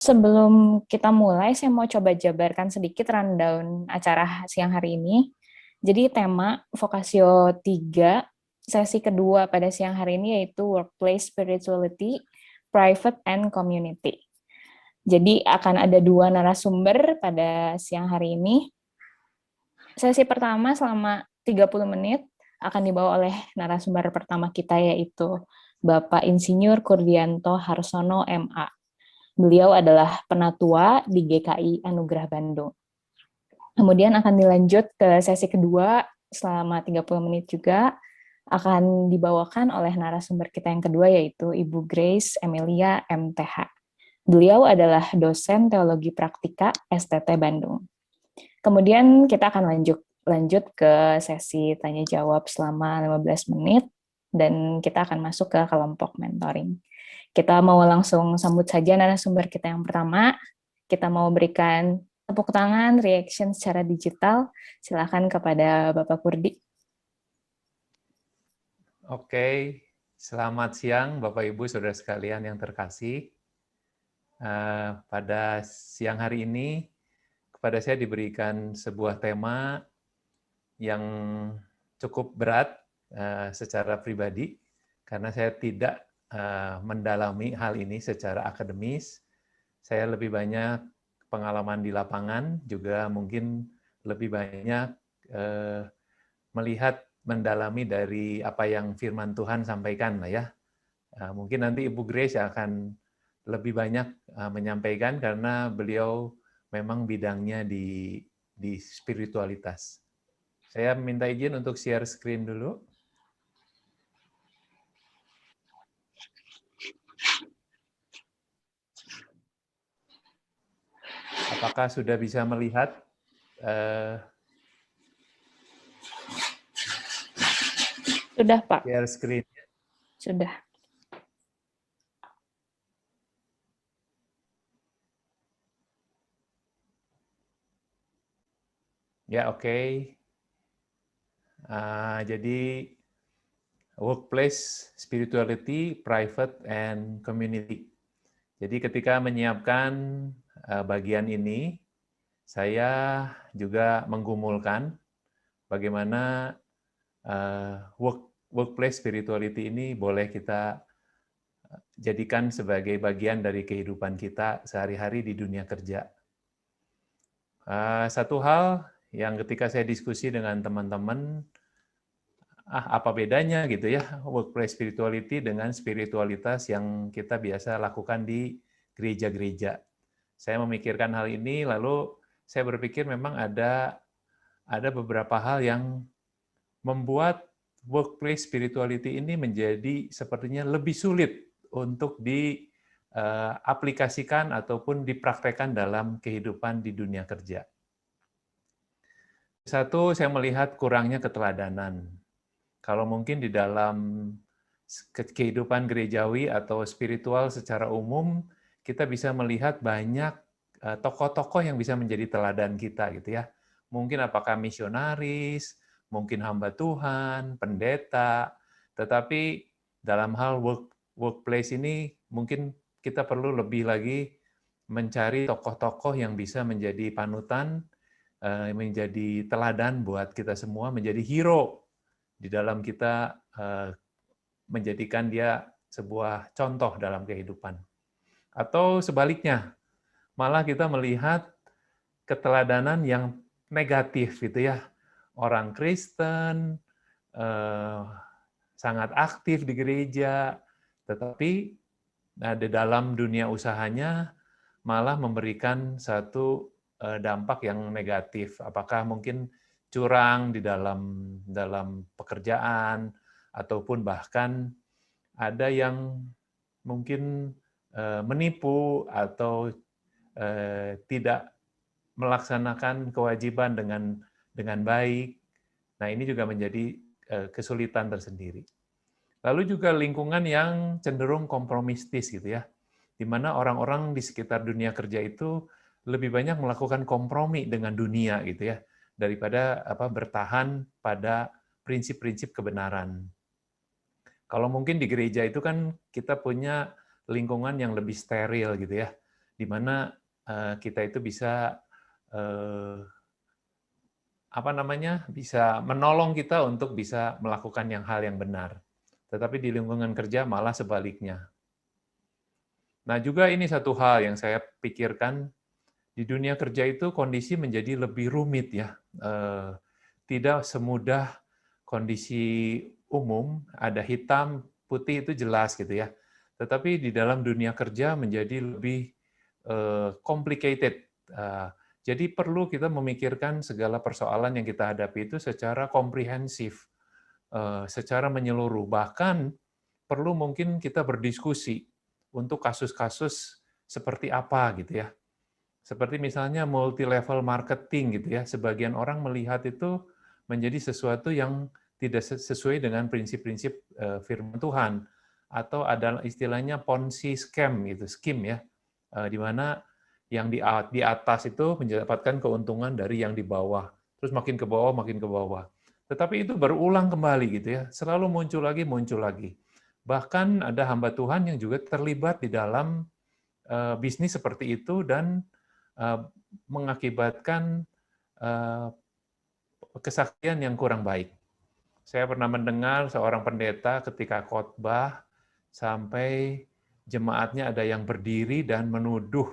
Sebelum kita mulai, saya mau coba jabarkan sedikit rundown acara siang hari ini. Jadi tema Vokasio 3, sesi kedua pada siang hari ini yaitu Workplace Spirituality, Private and Community. Jadi akan ada dua narasumber pada siang hari ini. Sesi pertama selama 30 menit akan dibawa oleh narasumber pertama kita yaitu Bapak Insinyur Kurdianto Harsono, MA. Beliau adalah penatua di GKI Anugerah Bandung. Kemudian akan dilanjut ke sesi kedua selama 30 menit juga akan dibawakan oleh narasumber kita yang kedua yaitu Ibu Grace Emilia MTH. Beliau adalah dosen teologi praktika STT Bandung. Kemudian kita akan lanjut ke sesi tanya jawab selama 15 menit dan kita akan masuk ke kelompok mentoring. Kita mau langsung sambut saja narasumber kita yang pertama. Kita mau berikan tepuk tangan, reaction secara digital. Silakan kepada Bapak Kurdi. Oke, selamat siang Bapak Ibu Saudara sekalian yang terkasih. Pada siang hari ini, kepada saya diberikan sebuah tema yang cukup berat secara pribadi, karena saya tidak mendalami hal ini secara akademis. Saya lebih banyak pengalaman di lapangan, juga mungkin lebih banyak melihat, mendalami dari apa yang firman Tuhan sampaikan lah ya. Mungkin nanti Ibu Grace akan lebih banyak menyampaikan karena beliau memang bidangnya di spiritualitas. Saya minta izin untuk share screen dulu. Apakah sudah bisa melihat Sudah, Pak. share screen? Sudah. Ya, oke. Jadi workplace spirituality, private and community. Jadi ketika menyiapkan bagian ini, saya juga menggumulkan bagaimana workplace spirituality ini boleh kita jadikan sebagai bagian dari kehidupan kita sehari-hari di dunia kerja. Satu hal yang ketika saya diskusi dengan teman-teman, apa bedanya gitu ya workplace spirituality dengan spiritualitas yang kita biasa lakukan di gereja-gereja. Saya memikirkan hal ini, lalu saya berpikir memang ada beberapa hal yang membuat workplace spirituality ini menjadi sepertinya lebih sulit untuk diaplikasikan ataupun dipraktekkan dalam kehidupan di dunia kerja. Satu, saya melihat kurangnya keteladanan. Kalau mungkin di dalam kehidupan gerejawi atau spiritual secara umum, kita bisa melihat banyak tokoh-tokoh yang bisa menjadi teladan kita gitu ya. Mungkin apakah misionaris, mungkin hamba Tuhan, pendeta, tetapi dalam hal workplace ini mungkin kita perlu lebih lagi mencari tokoh-tokoh yang bisa menjadi panutan, menjadi teladan buat kita semua, menjadi hero di dalam kita menjadikan dia sebuah contoh dalam kehidupan. Atau sebaliknya, malah kita melihat keteladanan yang negatif gitu ya. Orang Kristen sangat aktif di gereja, tetapi di dalam dunia usahanya malah memberikan satu dampak yang negatif. Apakah mungkin curang di dalam pekerjaan, ataupun bahkan ada yang mungkin menipu atau tidak melaksanakan kewajiban dengan baik. Nah, ini juga menjadi kesulitan tersendiri. Lalu juga lingkungan yang cenderung kompromistis gitu ya, di mana orang-orang di sekitar dunia kerja itu lebih banyak melakukan kompromi dengan dunia gitu ya, daripada bertahan pada prinsip-prinsip kebenaran. Kalau mungkin di gereja itu kan kita punya lingkungan yang lebih steril gitu ya, di mana kita itu bisa bisa menolong kita untuk bisa melakukan hal yang benar. Tetapi di lingkungan kerja malah sebaliknya. Nah, juga ini satu hal yang saya pikirkan, di dunia kerja itu kondisi menjadi lebih rumit ya. Tidak semudah kondisi umum, ada hitam, putih itu jelas gitu ya. Tetapi di dalam dunia kerja menjadi lebih complicated. Jadi perlu kita memikirkan segala persoalan yang kita hadapi itu secara komprehensif, secara menyeluruh. Bahkan perlu mungkin kita berdiskusi untuk kasus-kasus seperti apa gitu ya. Seperti misalnya multi level marketing gitu ya. Sebagian orang melihat itu menjadi sesuatu yang tidak sesuai dengan prinsip-prinsip firman Tuhan, atau ada istilahnya Ponzi scam gitu, scheme ya, di mana yang di atas itu mendapatkan keuntungan dari yang di bawah, terus makin ke bawah, makin ke bawah. Tetapi itu berulang kembali gitu ya, selalu muncul lagi, muncul lagi. Bahkan ada hamba Tuhan yang juga terlibat di dalam bisnis seperti itu dan mengakibatkan kesaksian yang kurang baik. Saya pernah mendengar seorang pendeta ketika khotbah sampai jemaatnya ada yang berdiri dan menuduh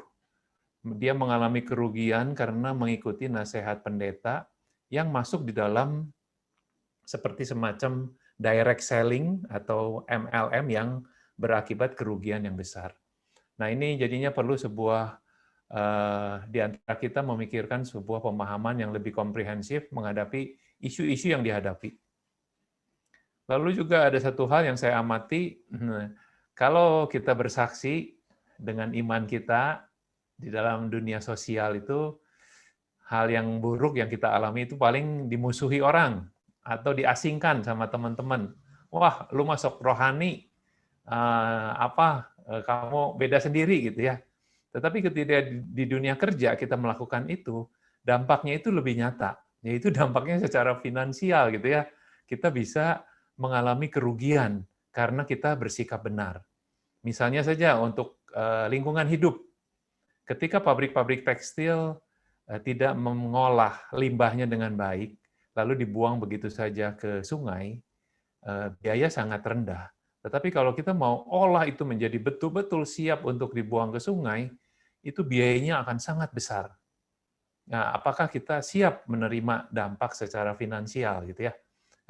dia mengalami kerugian karena mengikuti nasihat pendeta yang masuk di dalam seperti semacam direct selling atau MLM yang berakibat kerugian yang besar. Nah, ini jadinya perlu sebuah di antara kita memikirkan sebuah pemahaman yang lebih komprehensif menghadapi isu-isu yang dihadapi. Lalu juga ada satu hal yang saya amati, kalau kita bersaksi dengan iman kita di dalam dunia sosial itu, hal yang buruk yang kita alami itu paling dimusuhi orang atau diasingkan sama teman-teman. Wah, lu masuk rohani, kamu beda sendiri gitu ya. Tetapi ketika di dunia kerja kita melakukan itu, dampaknya itu lebih nyata, yaitu dampaknya secara finansial gitu ya. Kita bisa mengalami kerugian karena kita bersikap benar. Misalnya saja untuk lingkungan hidup. Ketika pabrik-pabrik tekstil tidak mengolah limbahnya dengan baik, lalu dibuang begitu saja ke sungai, biaya sangat rendah. Tetapi kalau kita mau olah itu menjadi betul-betul siap untuk dibuang ke sungai, itu biayanya akan sangat besar. Nah, apakah kita siap menerima dampak secara finansial gitu ya?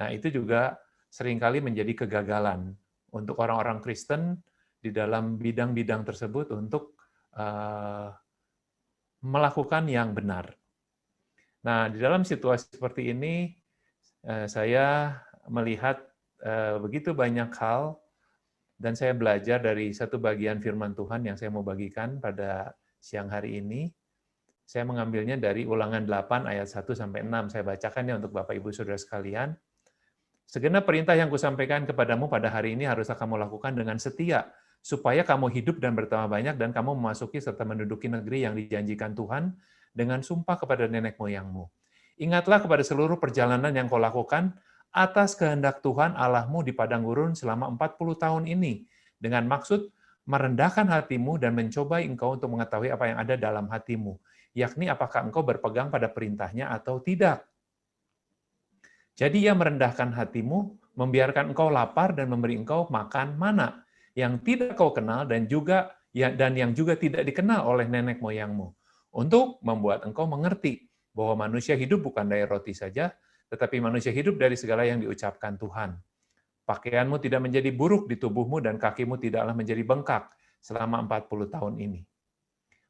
Nah, itu juga seringkali menjadi kegagalan untuk orang-orang Kristen di dalam bidang-bidang tersebut untuk melakukan yang benar. Nah, di dalam situasi seperti ini, saya melihat begitu banyak hal, dan saya belajar dari satu bagian firman Tuhan yang saya mau bagikan pada siang hari ini. Saya mengambilnya dari Ulangan 8 ayat 1 sampai 6. Saya bacakannya untuk Bapak Ibu Saudara sekalian. Segenap perintah yang kusampaikan kepadamu pada hari ini haruslah kamu lakukan dengan setia, supaya kamu hidup dan bertambah banyak dan kamu memasuki serta menduduki negeri yang dijanjikan Tuhan dengan sumpah kepada nenek moyangmu. Ingatlah kepada seluruh perjalanan yang kau lakukan atas kehendak Tuhan Allahmu di padang gurun selama 40 tahun ini, dengan maksud merendahkan hatimu dan mencoba engkau untuk mengetahui apa yang ada dalam hatimu, yakni apakah engkau berpegang pada perintahnya atau tidak. Jadi ia merendahkan hatimu, membiarkan engkau lapar dan memberi engkau makan mana yang tidak kau kenal dan yang juga tidak dikenal oleh nenek moyangmu, untuk membuat engkau mengerti bahwa manusia hidup bukan dari roti saja, tetapi manusia hidup dari segala yang diucapkan Tuhan. Pakaianmu tidak menjadi buruk di tubuhmu dan kakimu tidaklah menjadi bengkak selama 40 tahun ini.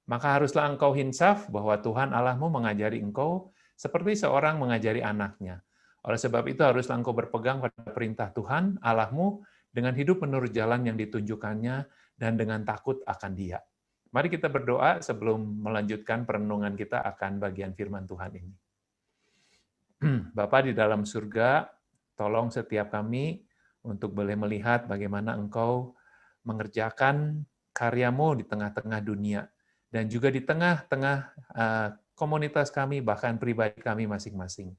Maka haruslah engkau insaf bahwa Tuhan Allahmu mengajari engkau seperti seorang mengajari anaknya. Oleh sebab itu haruslah engkau berpegang pada perintah Tuhan Allahmu dengan hidup menurut jalan yang ditunjukkannya dan dengan takut akan Dia. Mari kita berdoa sebelum melanjutkan perenungan kita akan bagian firman Tuhan ini. Bapa di dalam surga, tolong setiap kami untuk boleh melihat bagaimana Engkau mengerjakan karya-Mu di tengah-tengah dunia, dan juga di tengah-tengah komunitas kami, bahkan pribadi kami masing-masing.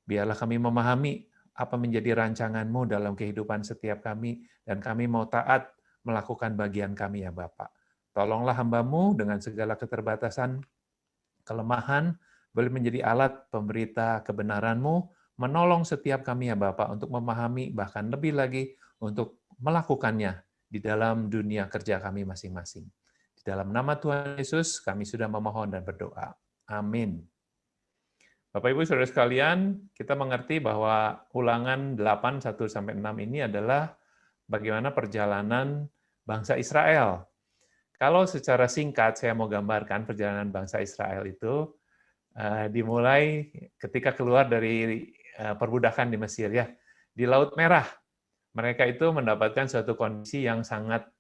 Biarlah kami memahami apa menjadi rancangan-Mu dalam kehidupan setiap kami, dan kami mau taat melakukan bagian kami ya Bapak. Tolonglah hamba-Mu dengan segala keterbatasan, kelemahan, boleh menjadi alat pemberita kebenaran-Mu, menolong setiap kami ya Bapa untuk memahami, bahkan lebih lagi untuk melakukannya di dalam dunia kerja kami masing-masing. Di dalam nama Tuhan Yesus, kami sudah memohon dan berdoa. Amin. Bapak Ibu Saudara sekalian, kita mengerti bahwa Ulangan 8, 1-6 ini adalah bagaimana perjalanan bangsa Israel. Kalau secara singkat saya mau gambarkan perjalanan bangsa Israel itu dimulai ketika keluar dari perbudakan di Mesir ya, di Laut Merah. Mereka itu mendapatkan suatu kondisi yang sangat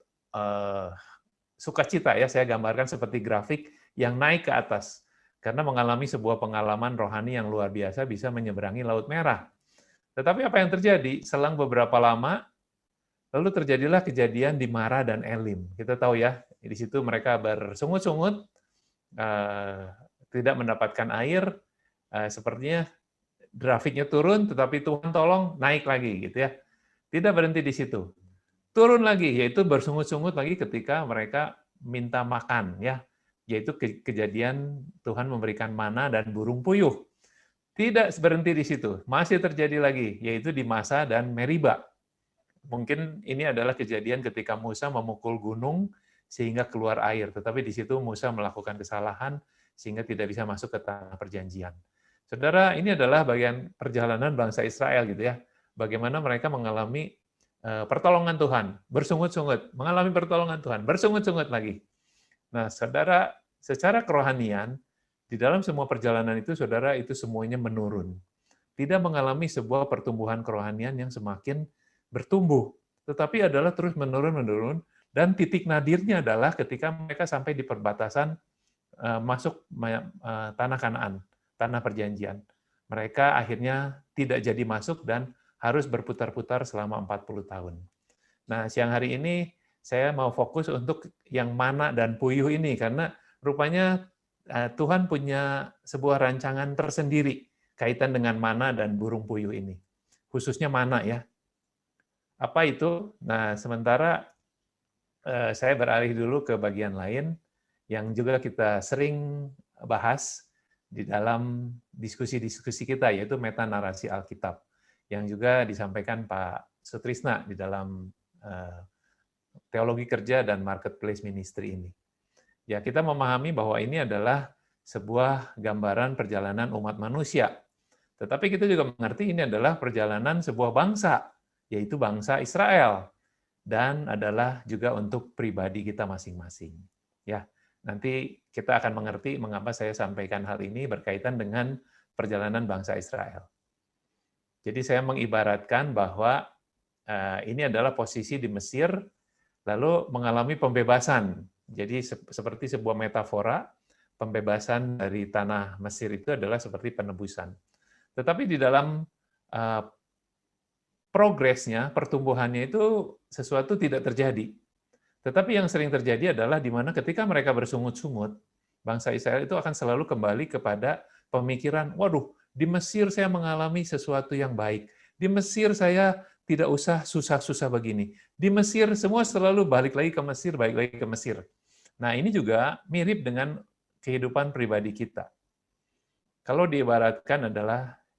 sukacita ya, saya gambarkan seperti grafik yang naik ke atas karena mengalami sebuah pengalaman rohani yang luar biasa bisa menyeberangi Laut Merah. Tetapi apa yang terjadi? Selang beberapa lama, lalu terjadilah kejadian di Mara dan Elim. Kita tahu ya, di situ mereka bersungut-sungut, tidak mendapatkan air, sepertinya grafiknya turun, tetapi Tuhan tolong naik lagi, gitu ya. Tidak berhenti di situ. Turun lagi, yaitu bersungut-sungut lagi ketika mereka minta makan, ya, yaitu kejadian Tuhan memberikan mana dan burung puyuh. Tidak berhenti di situ, masih terjadi lagi, yaitu di Masa dan Meriba. Mungkin ini adalah kejadian ketika Musa memukul gunung sehingga keluar air, tetapi di situ Musa melakukan kesalahan sehingga tidak bisa masuk ke tanah perjanjian. Saudara, ini adalah bagian perjalanan bangsa Israel gitu ya. Bagaimana mereka mengalami pertolongan Tuhan, bersungut-sungut, mengalami pertolongan Tuhan, bersungut-sungut lagi. Nah, saudara, secara kerohanian, di dalam semua perjalanan itu, saudara, itu semuanya menurun. Tidak mengalami sebuah pertumbuhan kerohanian yang semakin bertumbuh, tetapi adalah terus menurun, dan titik nadirnya adalah ketika mereka sampai di perbatasan masuk tanah Kanaan, tanah perjanjian. Mereka akhirnya tidak jadi masuk dan harus berputar-putar selama 40 tahun. Nah, siang hari ini saya mau fokus untuk yang mana dan puyuh ini, karena rupanya Tuhan punya sebuah rancangan tersendiri kaitan dengan mana dan burung puyuh ini. Khususnya mana ya. Apa itu? Nah, sementara saya beralih dulu ke bagian lain yang juga kita sering bahas di dalam diskusi-diskusi kita, yaitu metanarasi Alkitab, yang juga disampaikan Pak Sutrisna di dalam teologi kerja dan marketplace ministry ini. Ya, kita memahami bahwa ini adalah sebuah gambaran perjalanan umat manusia. Tetapi kita juga mengerti ini adalah perjalanan sebuah bangsa, yaitu bangsa Israel, dan adalah juga untuk pribadi kita masing-masing. Ya, nanti kita akan mengerti mengapa saya sampaikan hal ini berkaitan dengan perjalanan bangsa Israel. Jadi saya mengibaratkan bahwa ini adalah posisi di Mesir, lalu mengalami pembebasan. Jadi seperti sebuah metafora, pembebasan dari tanah Mesir itu adalah seperti penebusan. Tetapi di dalam progresnya, pertumbuhannya itu sesuatu tidak terjadi. Tetapi yang sering terjadi adalah di mana ketika mereka bersungut-sungut, bangsa Israel itu akan selalu kembali kepada pemikiran, waduh, di Mesir saya mengalami sesuatu yang baik. Di Mesir saya tidak usah susah-susah begini. Di Mesir semua selalu balik lagi ke Mesir, balik lagi ke Mesir. Nah, ini juga mirip dengan kehidupan pribadi kita. Kalau diibaratkan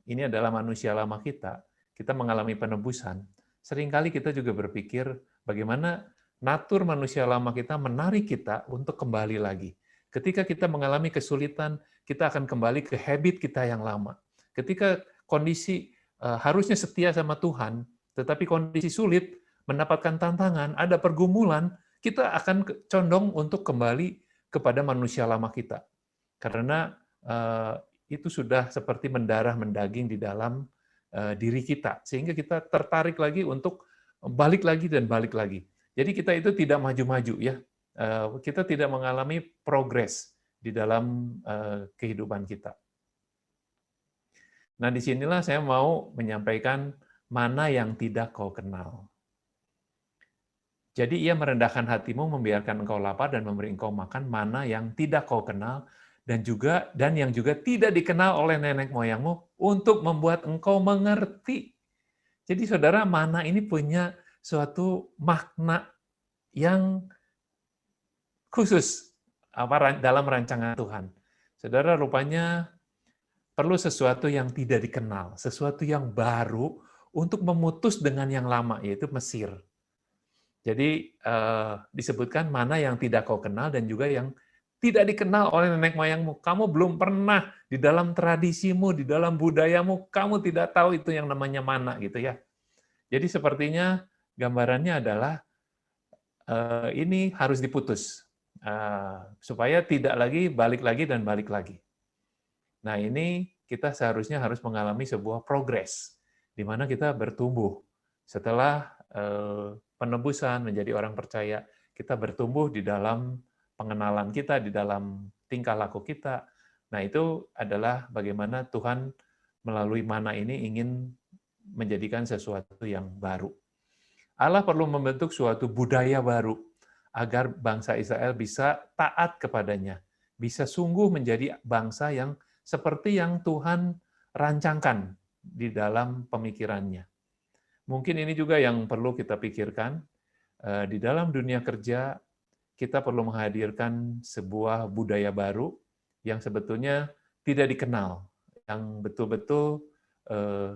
ini adalah manusia lama kita mengalami penebusan, seringkali kita juga berpikir bagaimana natur manusia lama kita menarik kita untuk kembali lagi. Ketika kita mengalami kesulitan, kita akan kembali ke habit kita yang lama. Ketika kondisi harusnya setia sama Tuhan, tetapi kondisi sulit, mendapatkan tantangan, ada pergumulan, kita akan condong untuk kembali kepada manusia lama kita. Karena itu sudah seperti mendarah mendaging di dalam diri kita, sehingga kita tertarik lagi untuk balik lagi dan balik lagi. Jadi kita itu tidak maju-maju ya, kita tidak mengalami progres di dalam kehidupan kita. Nah, disinilah saya mau menyampaikan mana yang tidak kau kenal. Jadi ia merendahkan hatimu, membiarkan engkau lapar dan memberi engkau makan mana yang tidak kau kenal, dan yang juga tidak dikenal oleh nenek moyangmu untuk membuat engkau mengerti. Jadi saudara, mana ini punya suatu makna yang khusus dalam rancangan Tuhan. Saudara, rupanya perlu sesuatu yang tidak dikenal, sesuatu yang baru untuk memutus dengan yang lama, yaitu Mesir. Jadi disebutkan mana yang tidak kau kenal dan juga yang tidak dikenal oleh nenek moyangmu. Kamu belum pernah di dalam tradisimu, di dalam budayamu, kamu tidak tahu itu yang namanya mana gitu ya. Jadi sepertinya gambarannya adalah ini harus diputus supaya tidak lagi balik lagi dan balik lagi. Nah ini kita seharusnya harus mengalami sebuah progres di mana kita bertumbuh setelah penebusan menjadi orang percaya, kita bertumbuh di dalam pengenalan kita, di dalam tingkah laku kita. Nah, itu adalah bagaimana Tuhan melalui mana ini ingin menjadikan sesuatu yang baru. Allah perlu membentuk suatu budaya baru agar bangsa Israel bisa taat kepadanya, bisa sungguh menjadi bangsa yang seperti yang Tuhan rancangkan di dalam pemikirannya. Mungkin ini juga yang perlu kita pikirkan. Di dalam dunia kerja, kita perlu menghadirkan sebuah budaya baru yang sebetulnya tidak dikenal, yang betul-betul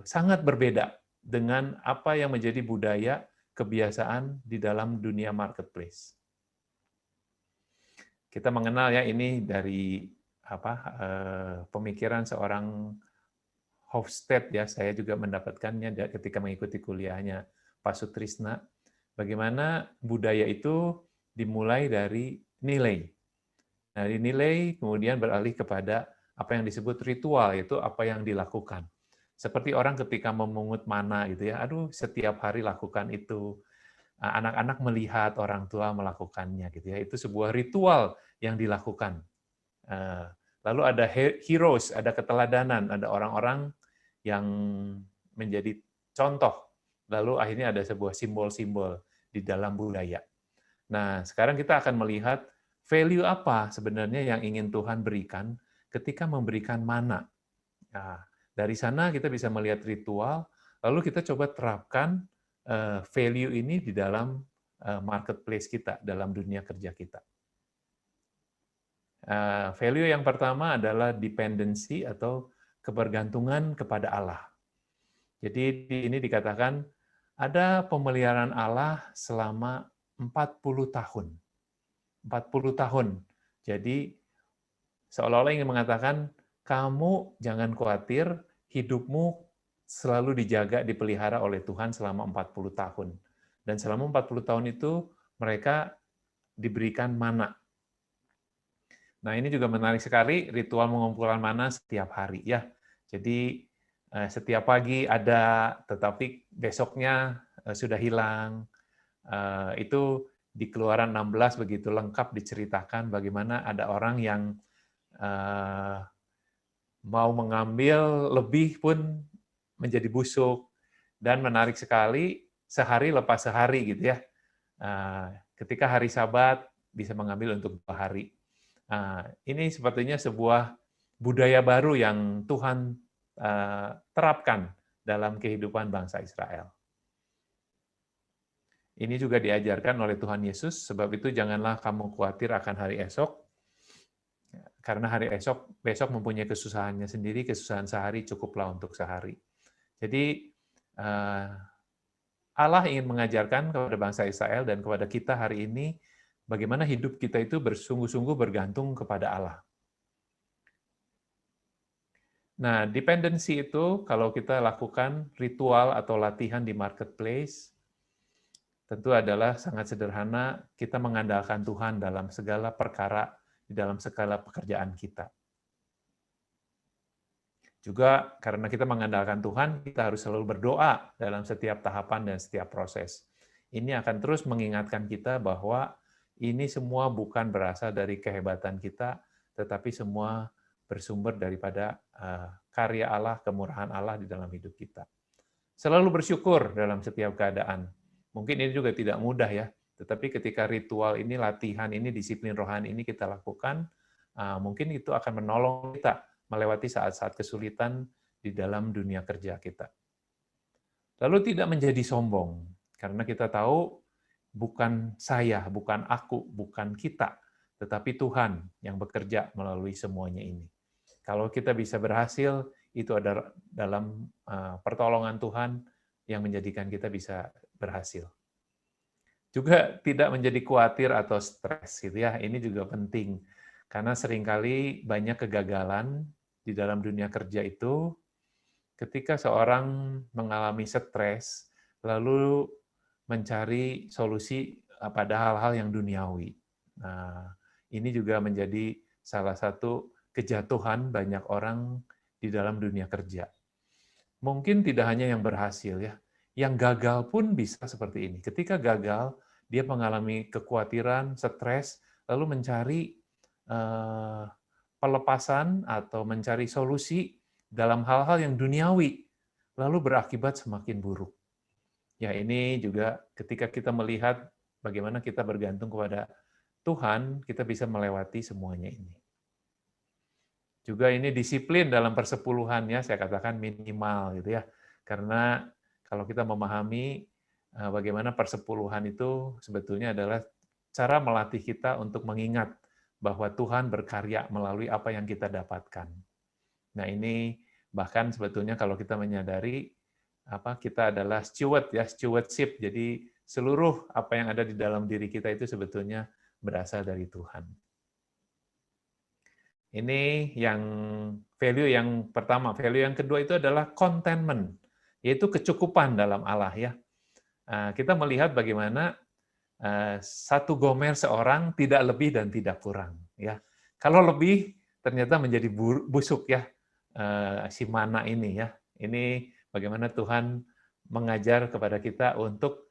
sangat berbeda dengan apa yang menjadi budaya kebiasaan di dalam dunia marketplace. Kita mengenal ya ini dari pemikiran seorang Hofstede ya, saya juga mendapatkannya ketika mengikuti kuliahnya Pak Sutrisna. Bagaimana budaya itu dimulai dari nilai. Dari nilai kemudian beralih kepada apa yang disebut ritual, yaitu apa yang dilakukan. Seperti orang ketika memungut mana gitu ya, aduh setiap hari lakukan itu. Anak-anak melihat orang tua melakukannya gitu ya, itu sebuah ritual yang dilakukan. Lalu ada heroes, ada keteladanan, ada orang-orang yang menjadi contoh. Lalu akhirnya ada sebuah simbol-simbol di dalam budaya. Nah, sekarang kita akan melihat value apa sebenarnya yang ingin Tuhan berikan ketika memberikan mana. Nah, dari sana kita bisa melihat ritual, lalu kita coba terapkan value ini di dalam marketplace kita, dalam dunia kerja kita. Value yang pertama adalah dependency atau kebergantungan kepada Allah. Jadi ini dikatakan ada pemeliharaan Allah selama 40 tahun. 40 tahun. Jadi seolah-olah ingin mengatakan kamu jangan khawatir, hidupmu selalu dijaga, dipelihara oleh Tuhan selama 40 tahun. Dan selama 40 tahun itu mereka diberikan mana. Nah, ini juga menarik sekali, ritual mengumpulkan mana setiap hari ya. Jadi setiap pagi ada, tetapi besoknya sudah hilang. Itu di Keluaran 16 begitu lengkap diceritakan bagaimana ada orang yang mau mengambil lebih pun menjadi busuk, dan menarik sekali sehari lepas sehari gitu ya. Ketika hari Sabat bisa mengambil untuk 2 hari. Ini sepertinya sebuah budaya baru yang Tuhan terapkan dalam kehidupan bangsa Israel. Ini juga diajarkan oleh Tuhan Yesus, sebab itu janganlah kamu khawatir akan hari esok, karena hari esok besok mempunyai kesusahannya sendiri, kesusahan sehari cukuplah untuk sehari. Jadi Allah ingin mengajarkan kepada bangsa Israel dan kepada kita hari ini bagaimana hidup kita itu bersungguh-sungguh bergantung kepada Allah. Nah, dependency itu kalau kita lakukan ritual atau latihan di marketplace, tentu adalah sangat sederhana, kita mengandalkan Tuhan dalam segala perkara, di dalam segala pekerjaan kita. Juga karena kita mengandalkan Tuhan, kita harus selalu berdoa dalam setiap tahapan dan setiap proses. Ini akan terus mengingatkan kita bahwa ini semua bukan berasal dari kehebatan kita, tetapi semua bersumber daripada karya Allah, kemurahan Allah di dalam hidup kita. Selalu bersyukur dalam setiap keadaan. Mungkin ini juga tidak mudah ya, tetapi ketika ritual ini, latihan ini, disiplin rohani ini kita lakukan, mungkin itu akan menolong kita melewati saat-saat kesulitan di dalam dunia kerja kita. Lalu tidak menjadi sombong, karena kita tahu bukan saya, bukan aku, bukan kita, tetapi Tuhan yang bekerja melalui semuanya ini. Kalau kita bisa berhasil, itu ada dalam pertolongan Tuhan yang menjadikan kita bisa berhasil. Juga tidak menjadi khawatir atau stres gitu ya. Ini juga penting karena seringkali banyak kegagalan di dalam dunia kerja itu ketika seorang mengalami stres lalu mencari solusi pada hal-hal yang duniawi. Nah, ini juga menjadi salah satu kejatuhan banyak orang di dalam dunia kerja. Mungkin tidak hanya yang berhasil ya, yang gagal pun bisa seperti ini. Ketika gagal, dia mengalami kekhawatiran, stres, lalu mencari pelepasan atau mencari solusi dalam hal-hal yang duniawi, lalu berakibat semakin buruk. Ya, ini juga ketika kita melihat bagaimana kita bergantung kepada Tuhan, kita bisa melewati semuanya ini. Juga ini disiplin dalam persepuluhan ya, saya katakan minimal gitu ya. Karena kalau kita memahami bagaimana persepuluhan itu sebetulnya adalah cara melatih kita untuk mengingat bahwa Tuhan berkarya melalui apa yang kita dapatkan. Nah, ini bahkan sebetulnya kalau kita menyadari kita adalah steward ya, stewardship. Jadi seluruh apa yang ada di dalam diri kita itu sebetulnya berasal dari Tuhan. Ini yang value yang pertama. Value yang kedua itu adalah contentment, yaitu kecukupan dalam Allah ya. Kita melihat bagaimana satu gomer seorang tidak lebih dan tidak kurang ya. Kalau lebih ternyata menjadi busuk ya si mana ini ya. Ini bagaimana Tuhan mengajar kepada kita untuk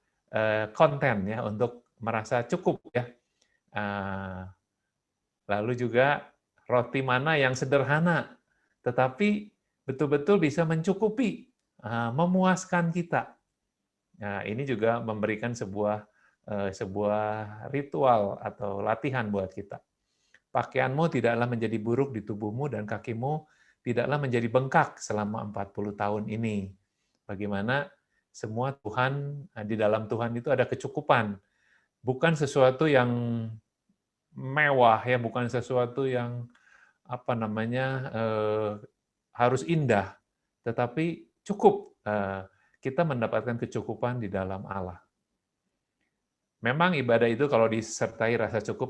konten ya, untuk merasa cukup ya. Lalu juga roti mana yang sederhana, tetapi betul-betul bisa mencukupi, memuaskan kita. Nah, ini juga memberikan sebuah ritual atau latihan buat kita. Pakaianmu tidaklah menjadi buruk di tubuhmu dan kakimu tidaklah menjadi bengkak selama 40 tahun ini. Bagaimana semua Tuhan, di dalam Tuhan itu ada kecukupan. Bukan sesuatu yang mewah ya, bukan sesuatu yang harus indah, tetapi cukup kita mendapatkan kecukupan di dalam Allah. Memang ibadah itu kalau disertai rasa cukup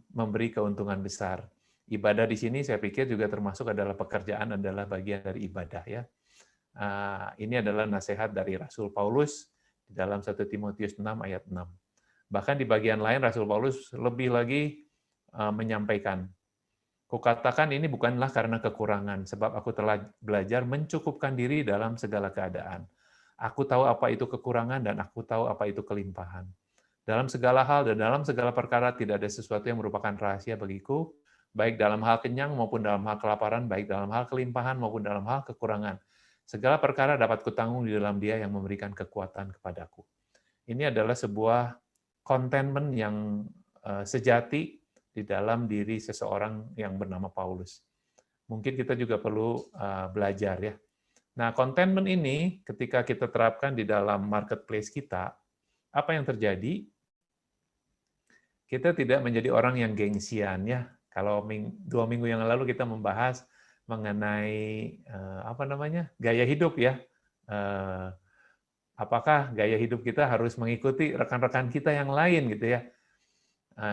memberi keuntungan besar. Ibadah di sini saya pikir juga termasuk adalah pekerjaan adalah bagian dari ibadah ya. Ini adalah nasihat dari Rasul Paulus di dalam 1 Timotius 6 ayat 6. Bahkan di bagian lain Rasul Paulus lebih lagi menyampaikan, kukatakan ini bukanlah karena kekurangan, sebab aku telah belajar mencukupkan diri dalam segala keadaan. Aku tahu apa itu kekurangan dan aku tahu apa itu kelimpahan. Dalam segala hal dan dalam segala perkara tidak ada sesuatu yang merupakan rahasia bagiku, baik dalam hal kenyang maupun dalam hal kelaparan, baik dalam hal kelimpahan maupun dalam hal kekurangan. Segala perkara dapat kutanggung di dalam Dia yang memberikan kekuatan kepadaku. Ini adalah sebuah contentment yang sejati di dalam diri seseorang yang bernama Paulus. Mungkin kita juga perlu belajar ya. Nah, contentment ini ketika kita terapkan di dalam marketplace kita, apa yang terjadi? Kita tidak menjadi orang yang gengsian ya. Kalau 2 minggu yang lalu kita membahas mengenai gaya hidup ya. Apakah gaya hidup kita harus mengikuti rekan-rekan kita yang lain gitu ya?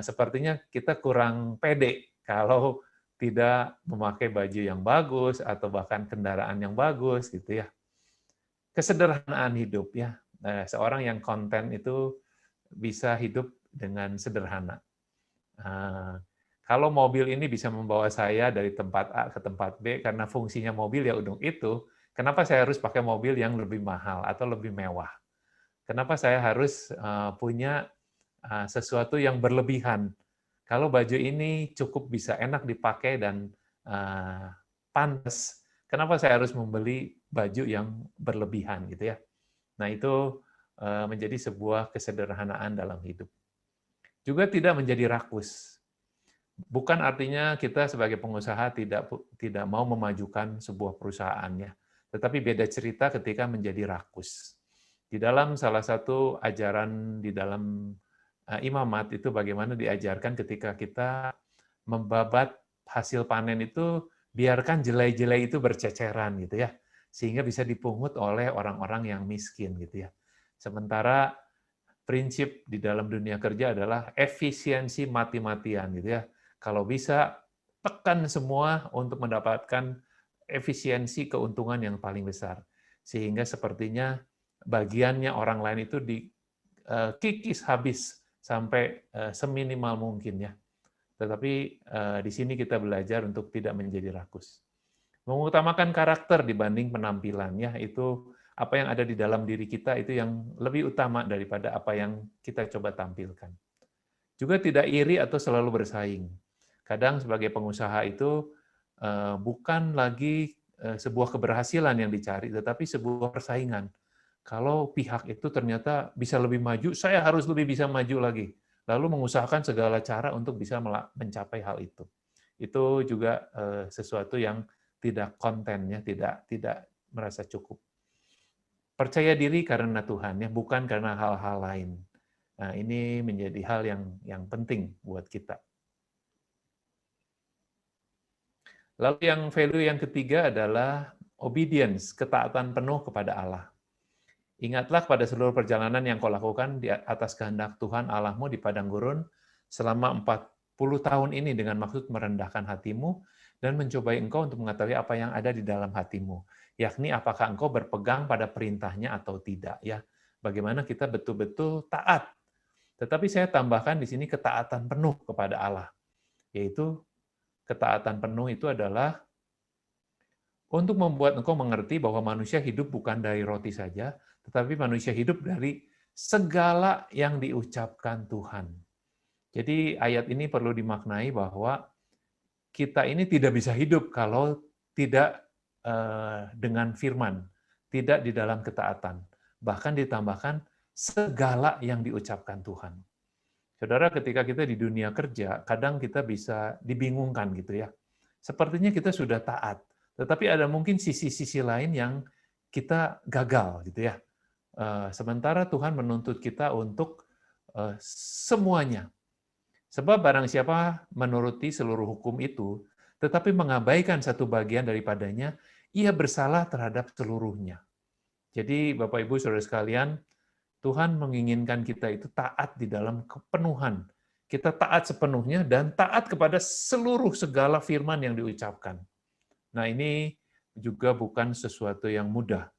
Sepertinya kita kurang pede kalau tidak memakai baju yang bagus atau bahkan kendaraan yang bagus gitu ya. Kesederhanaan hidup ya. Seorang yang konten itu bisa hidup dengan sederhana. Kalau mobil ini bisa membawa saya dari tempat A ke tempat B karena fungsinya mobil ya itu, kenapa saya harus pakai mobil yang lebih mahal atau lebih mewah? Kenapa saya harus punya sesuatu yang berlebihan? Kalau baju ini cukup bisa enak dipakai dan pantas, kenapa saya harus membeli baju yang berlebihan gitu ya? Nah, itu menjadi sebuah kesederhanaan dalam hidup. Juga tidak menjadi rakus. Bukan artinya kita sebagai pengusaha tidak mau memajukan sebuah perusahaan ya, tetapi beda cerita ketika menjadi rakus. Di dalam salah satu ajaran di dalam imamat itu bagaimana diajarkan ketika kita membabat hasil panen itu, biarkan jelai-jelai itu berceceran gitu ya, sehingga bisa dipungut oleh orang-orang yang miskin gitu ya. Sementara prinsip di dalam dunia kerja adalah efisiensi mati-matian gitu ya. Kalau bisa tekan semua untuk mendapatkan efisiensi keuntungan yang paling besar. Sehingga sepertinya bagiannya orang lain itu dikikis habis sampai seminimal mungkin ya. Tetapi di sini kita belajar untuk tidak menjadi rakus. Mengutamakan karakter dibanding penampilan ya, itu apa yang ada di dalam diri kita itu yang lebih utama daripada apa yang kita coba tampilkan. Juga tidak iri atau selalu bersaing. Kadang sebagai pengusaha itu bukan lagi sebuah keberhasilan yang dicari, tetapi sebuah persaingan. Kalau pihak itu ternyata bisa lebih maju, saya harus lebih bisa maju lagi. Lalu mengusahakan segala cara untuk bisa mencapai hal itu. Itu juga sesuatu yang tidak konten ya, tidak merasa cukup. Percaya diri karena Tuhan ya, bukan karena hal-hal lain. Nah, ini menjadi hal yang penting buat kita. Lalu yang value yang ketiga adalah obedience, ketaatan penuh kepada Allah. Ingatlah pada seluruh perjalanan yang kau lakukan di atas kehendak Tuhan Allahmu di padang gurun selama 40 tahun ini dengan maksud merendahkan hatimu dan mencobai engkau untuk mengetahui apa yang ada di dalam hatimu, yakni apakah engkau berpegang pada perintahnya atau tidak ya. Bagaimana kita betul-betul taat. Tetapi saya tambahkan di sini ketaatan penuh kepada Allah, yaitu ketaatan penuh itu adalah untuk membuat engkau mengerti bahwa manusia hidup bukan dari roti saja, tetapi manusia hidup dari segala yang diucapkan Tuhan. Jadi ayat ini perlu dimaknai bahwa kita ini tidak bisa hidup kalau tidak dengan firman, tidak di dalam ketaatan. Bahkan ditambahkan segala yang diucapkan Tuhan. Saudara, ketika kita di dunia kerja, kadang kita bisa dibingungkan gitu ya. Sepertinya kita sudah taat, tetapi ada mungkin sisi-sisi lain yang kita gagal gitu ya. Sementara Tuhan menuntut kita untuk semuanya. Sebab barang siapa menuruti seluruh hukum itu, tetapi mengabaikan satu bagian daripadanya, ia bersalah terhadap seluruhnya. Jadi Bapak Ibu Saudara sekalian, Tuhan menginginkan kita itu taat di dalam kepenuhan. Kita taat sepenuhnya dan taat kepada seluruh segala firman yang diucapkan. Nah, ini juga bukan sesuatu yang mudah.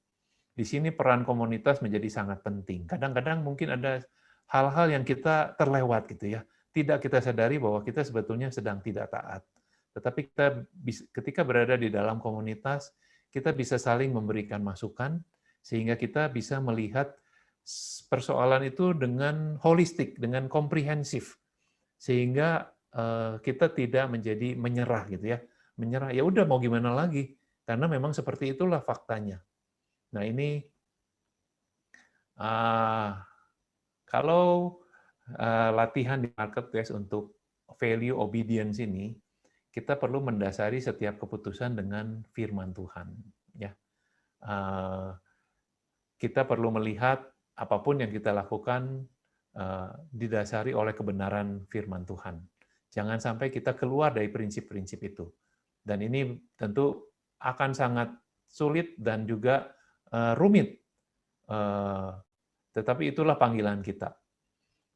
Di sini peran komunitas menjadi sangat penting. Kadang-kadang mungkin ada hal-hal yang kita terlewat gitu ya. Tidak kita sadari bahwa kita sebetulnya sedang tidak taat. Tetapi kita ketika berada di dalam komunitas, kita bisa saling memberikan masukan sehingga kita bisa melihat persoalan itu dengan holistik, dengan komprehensif, sehingga kita tidak menjadi menyerah gitu ya, menyerah ya udah mau gimana lagi, karena memang seperti itulah faktanya. Nah ini kalau latihan di marketplace untuk value obedience ini, kita perlu mendasari setiap keputusan dengan firman Tuhan. Ya, kita perlu melihat apapun yang kita lakukan didasari oleh kebenaran firman Tuhan. Jangan sampai kita keluar dari prinsip-prinsip itu. Dan ini tentu akan sangat sulit dan juga rumit. Tetapi itulah panggilan kita.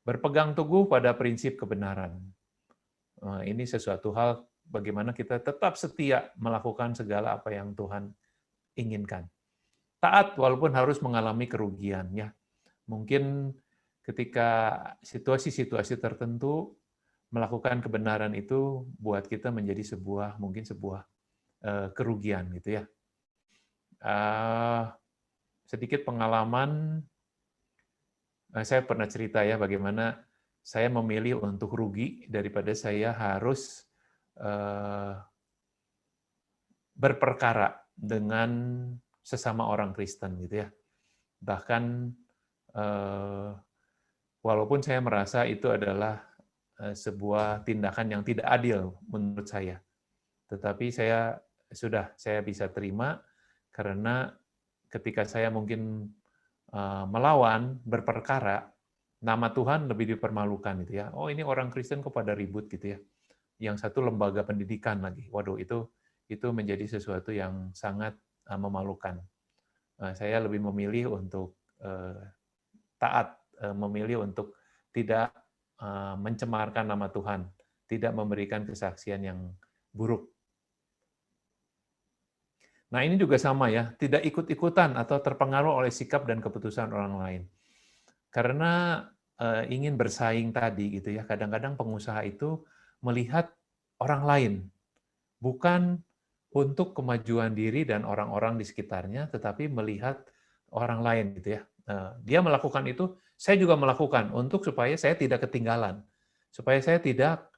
Berpegang teguh pada prinsip kebenaran. Ini sesuatu hal bagaimana kita tetap setia melakukan segala apa yang Tuhan inginkan. Taat walaupun harus mengalami kerugian ya. Mungkin ketika situasi-situasi tertentu melakukan kebenaran itu buat kita menjadi sebuah kerugian gitu ya. Sedikit pengalaman, saya pernah cerita ya bagaimana saya memilih untuk rugi daripada saya harus berperkara dengan sesama orang Kristen gitu ya. Bahkan walaupun saya merasa itu adalah sebuah tindakan yang tidak adil menurut saya. Tetapi saya bisa terima karena ketika saya mungkin melawan, berperkara, nama Tuhan lebih dipermalukan gitu ya. Oh, ini orang Kristen kok pada ribut gitu ya. Yang satu lembaga pendidikan lagi. Waduh, itu menjadi sesuatu yang sangat memalukan. Saya lebih memilih untuk taat, memilih untuk tidak mencemarkan nama Tuhan, tidak memberikan kesaksian yang buruk. Nah, ini juga sama ya, tidak ikut-ikutan atau terpengaruh oleh sikap dan keputusan orang lain. Karena ingin bersaing tadi gitu ya, kadang-kadang pengusaha itu melihat orang lain, bukan untuk kemajuan diri dan orang-orang di sekitarnya, tetapi melihat orang lain gitu ya. Dia melakukan itu, saya juga melakukan untuk supaya saya tidak ketinggalan, supaya saya tidak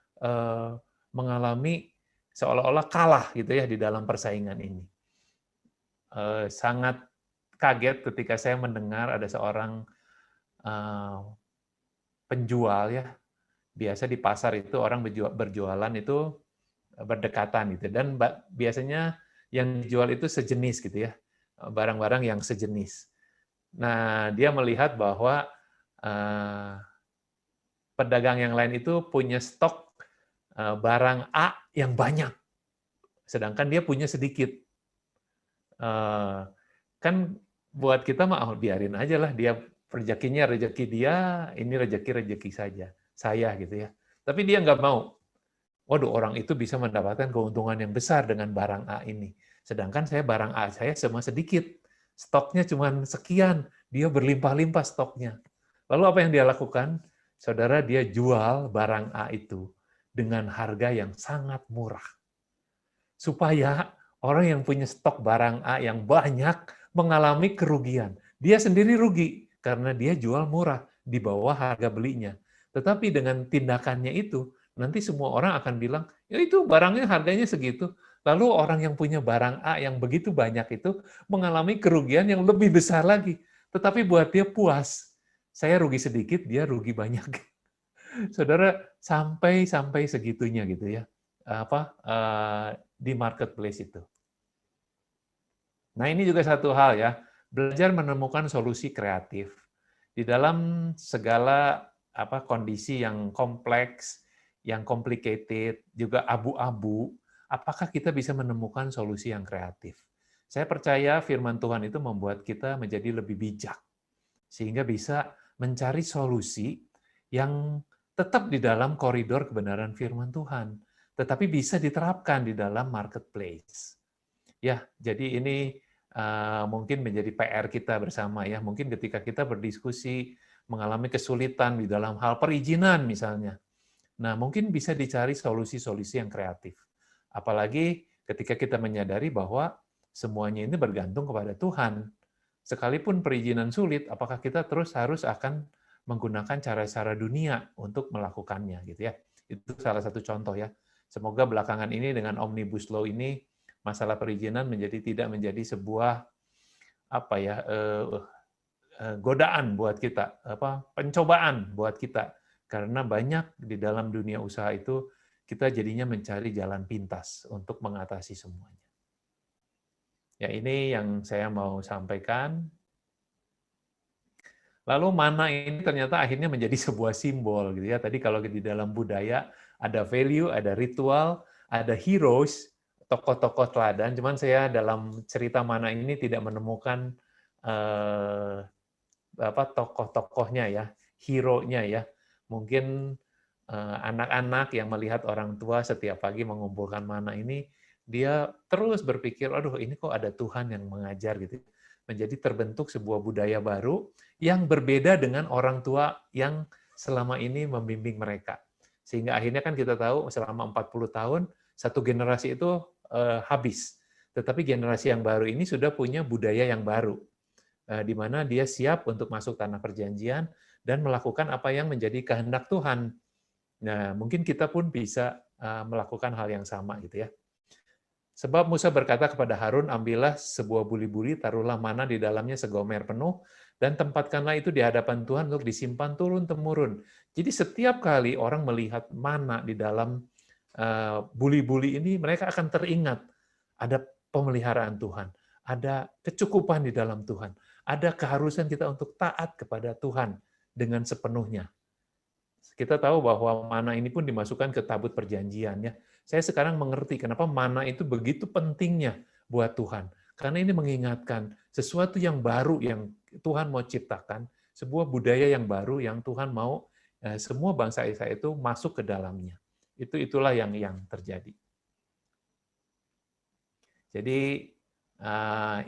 mengalami seolah-olah kalah gitu ya di dalam persaingan ini. Sangat kaget ketika saya mendengar ada seorang penjual ya, biasa di pasar itu orang berjualan itu berdekatan gitu, dan biasanya yang dijual itu sejenis gitu ya, barang-barang yang sejenis. Nah, dia melihat bahwa pedagang yang lain itu punya stok barang A yang banyak, sedangkan dia punya sedikit. Kan buat kita mah biarin aja lah, dia rezekinya rezeki dia, ini rezeki saja, saya gitu ya. Tapi dia nggak mau. Waduh, orang itu bisa mendapatkan keuntungan yang besar dengan barang A ini. Sedangkan saya barang A saya cuma sedikit. Stoknya cuma sekian, dia berlimpah-limpah stoknya. Lalu apa yang dia lakukan? Saudara, dia jual barang A itu dengan harga yang sangat murah. Supaya orang yang punya stok barang A yang banyak mengalami kerugian. Dia sendiri rugi karena dia jual murah di bawah harga belinya. Tetapi dengan tindakannya itu, nanti semua orang akan bilang, ya itu barangnya harganya segitu. Lalu orang yang punya barang A yang begitu banyak itu mengalami kerugian yang lebih besar lagi. Tetapi buat dia puas. Saya rugi sedikit, dia rugi banyak. Saudara, sampai segitunya gitu ya. Di marketplace itu. Nah, ini juga satu hal ya, belajar menemukan solusi kreatif di dalam segala kondisi yang kompleks, yang complicated, juga abu-abu. Apakah kita bisa menemukan solusi yang kreatif? Saya percaya firman Tuhan itu membuat kita menjadi lebih bijak, sehingga bisa mencari solusi yang tetap di dalam koridor kebenaran firman Tuhan, tetapi bisa diterapkan di dalam marketplace. Ya, jadi ini mungkin menjadi PR kita bersama ya. Mungkin ketika kita berdiskusi mengalami kesulitan di dalam hal perizinan misalnya. Nah, mungkin bisa dicari solusi-solusi yang kreatif. Apalagi ketika kita menyadari bahwa semuanya ini bergantung kepada Tuhan. Sekalipun perizinan sulit, apakah kita terus harus akan menggunakan cara-cara dunia untuk melakukannya gitu ya. Itu salah satu contoh ya. Semoga belakangan ini dengan Omnibus Law ini masalah perizinan tidak menjadi sebuah godaan buat kita, pencobaan buat kita, karena banyak di dalam dunia usaha itu kita jadinya mencari jalan pintas untuk mengatasi semuanya. Ya, ini yang saya mau sampaikan. Lalu mana ini ternyata akhirnya menjadi sebuah simbol gitu ya. Tadi kalau di dalam budaya ada value, ada ritual, ada heroes, tokoh-tokoh teladan. Cuman saya dalam cerita mana ini tidak menemukan tokoh-tokohnya ya, hero-nya ya. Mungkin anak-anak yang melihat orang tua setiap pagi mengumpulkan mana ini, dia terus berpikir, aduh ini kok ada Tuhan yang mengajar gitu. Menjadi terbentuk sebuah budaya baru yang berbeda dengan orang tua yang selama ini membimbing mereka. Sehingga akhirnya kan kita tahu selama 40 tahun, satu generasi itu habis. Tetapi generasi yang baru ini sudah punya budaya yang baru, di mana dia siap untuk masuk tanah perjanjian dan melakukan apa yang menjadi kehendak Tuhan. Nah, mungkin kita pun bisa melakukan hal yang sama gitu ya. Sebab Musa berkata kepada Harun, ambillah sebuah buli-buli, taruhlah mana di dalamnya segomer penuh, dan tempatkanlah itu di hadapan Tuhan untuk disimpan turun-temurun. Jadi setiap kali orang melihat mana di dalam buli-buli ini, mereka akan teringat ada pemeliharaan Tuhan, ada kecukupan di dalam Tuhan, ada keharusan kita untuk taat kepada Tuhan dengan sepenuhnya. Kita tahu bahwa mana ini pun dimasukkan ke tabut perjanjian ya. Saya sekarang mengerti kenapa mana itu begitu pentingnya buat Tuhan. Karena ini mengingatkan sesuatu yang baru yang Tuhan mau ciptakan, sebuah budaya yang baru yang Tuhan mau semua bangsa Israel itu masuk ke dalamnya. Itulah yang terjadi. Jadi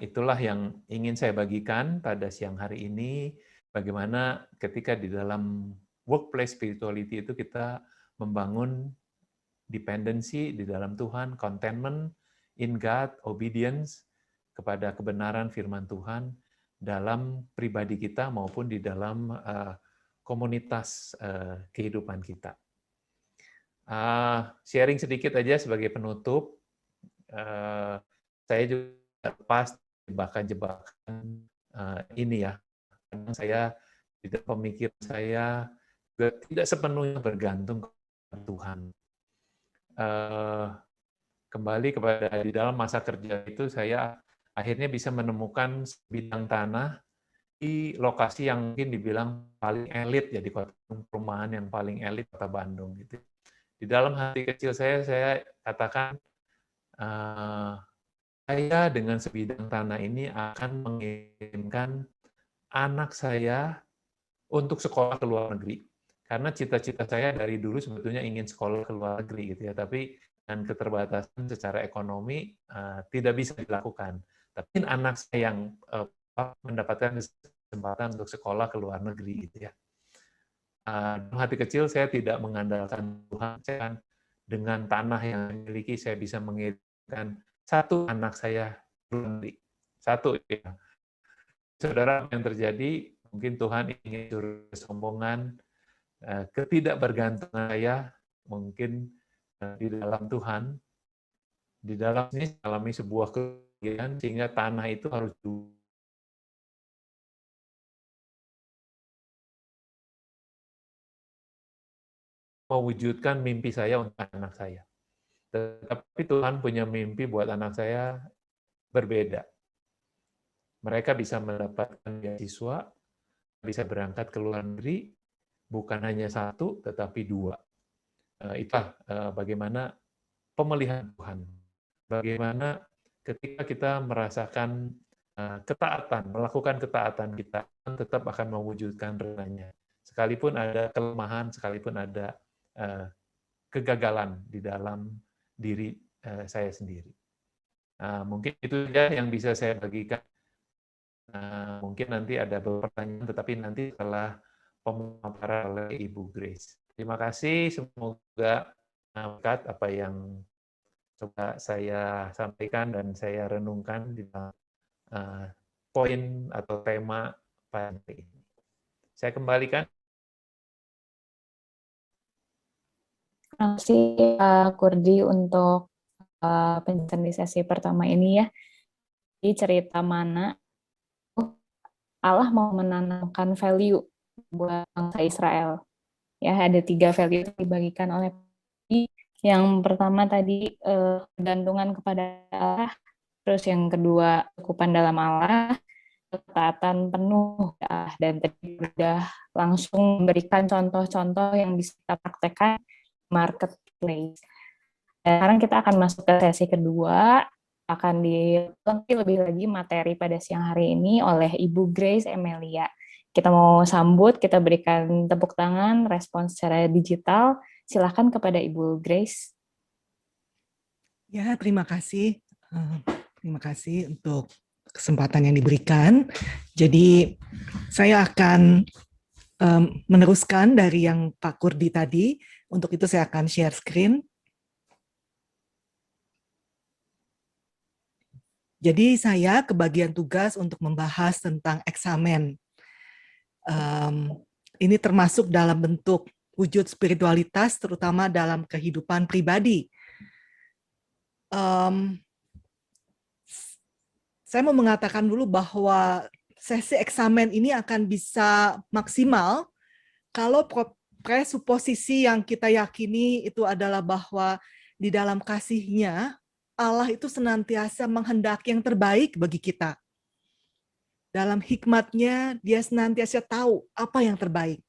itulah yang ingin saya bagikan pada siang hari ini, bagaimana ketika di dalam workplace spirituality itu kita membangun dependency di dalam Tuhan, contentment in God, obedience kepada kebenaran firman Tuhan dalam pribadi kita maupun di dalam komunitas kehidupan kita. Sharing sedikit aja sebagai penutup. Saya juga lepas jebakan-jebakan ini ya. Karena saya tidak pemikiran saya juga tidak sepenuhnya bergantung kepada Tuhan. Kembali kepada di dalam masa kerja itu saya akhirnya bisa menemukan bidang tanah di lokasi yang mungkin dibilang paling elit ya di kota perumahan yang paling elit kota Bandung gitu. Di dalam hati kecil saya katakan saya dengan sebidang tanah ini akan mengirimkan anak saya untuk sekolah ke luar negeri. Karena cita-cita saya dari dulu sebetulnya ingin sekolah ke luar negeri gitu ya, tapi dengan keterbatasan secara ekonomi tidak bisa dilakukan. Tapi anak saya yang mendapatkan kesempatan untuk sekolah ke luar negeri gitu ya. Dalam hati kecil saya tidak mengandalkan Tuhan, dengan tanah yang saya miliki saya bisa mengirimkan satu anak saya ke luar negeri. Satu ya. Saudara, yang terjadi mungkin Tuhan ingin suruh kesombongan, ketidakbergantungan saya mungkin di dalam Tuhan, di dalam ini alami sebuah kerugian sehingga tanah itu harus mewujudkan mimpi saya untuk anak saya. Tetapi Tuhan punya mimpi buat anak saya berbeda. Mereka bisa mendapatkan beasiswa, bisa berangkat ke luar negeri, bukan hanya satu, tetapi dua. Itulah bagaimana pemeliharaan Tuhan. Bagaimana ketika kita merasakan ketaatan, melakukan ketaatan kita, tetap akan mewujudkan rencananya. Sekalipun ada kelemahan, sekalipun ada kegagalan di dalam diri saya sendiri. Mungkin itu saja yang bisa saya bagikan. Mungkin nanti ada beberapa pertanyaan, tetapi nanti setelah pemaparan oleh Ibu Grace. Terima kasih, semoga berkat apa yang coba saya sampaikan dan saya renungkan di dalam poin atau tema pada hari ini. Saya kembalikan. Terima kasih Kurdi untuk penjelasan di sesi pertama ini ya. Di cerita mana Allah mau menanamkan value buat bangsa Israel. Ya, ada 3 value yang dibagikan oleh yang pertama tadi kegantungan kepada Allah, terus yang kedua kecukupan dalam Allah, ketaatan penuh ya, dan tadi sudah langsung memberikan contoh-contoh yang bisa kita praktekkan marketplace. Dan sekarang kita akan masuk ke sesi kedua, akan dilengkapi lebih lagi materi pada siang hari ini oleh Ibu Grace Emelia. Kita mau sambut, kita berikan tepuk tangan, respons secara digital. Silakan kepada Ibu Grace. Ya, terima kasih. Terima kasih untuk kesempatan yang diberikan. Jadi, saya akan meneruskan dari yang Pak Kurdi tadi. Untuk itu saya akan share screen. Jadi saya kebagian tugas untuk membahas tentang eksamen. Ini termasuk dalam bentuk wujud spiritualitas, terutama dalam kehidupan pribadi. Saya mau mengatakan dulu bahwa sesi eksamen ini akan bisa maksimal kalau presuposisi yang kita yakini itu adalah bahwa di dalam kasih-Nya Allah itu senantiasa menghendaki yang terbaik bagi kita. dalam hikmatnya, dia senantiasa tahu apa yang terbaik.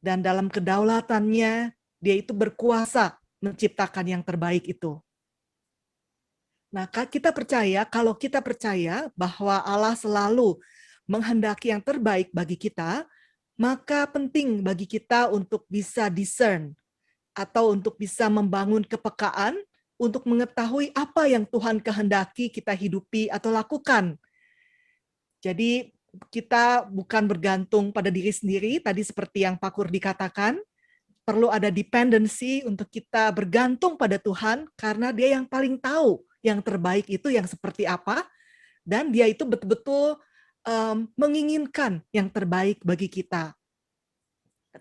Dan dalam kedaulatannya, dia itu berkuasa menciptakan yang terbaik itu. Nah, kalau kita percaya bahwa Allah selalu menghendaki yang terbaik bagi kita, maka penting bagi kita untuk bisa discern atau untuk bisa membangun kepekaan untuk mengetahui apa yang Tuhan kehendaki kita hidupi atau lakukan. Jadi kita bukan bergantung pada diri sendiri, tadi seperti yang Pak Kurdi katakan, perlu ada dependency untuk kita bergantung pada Tuhan karena Dia yang paling tahu yang terbaik itu yang seperti apa, dan Dia itu betul-betul menginginkan yang terbaik bagi kita.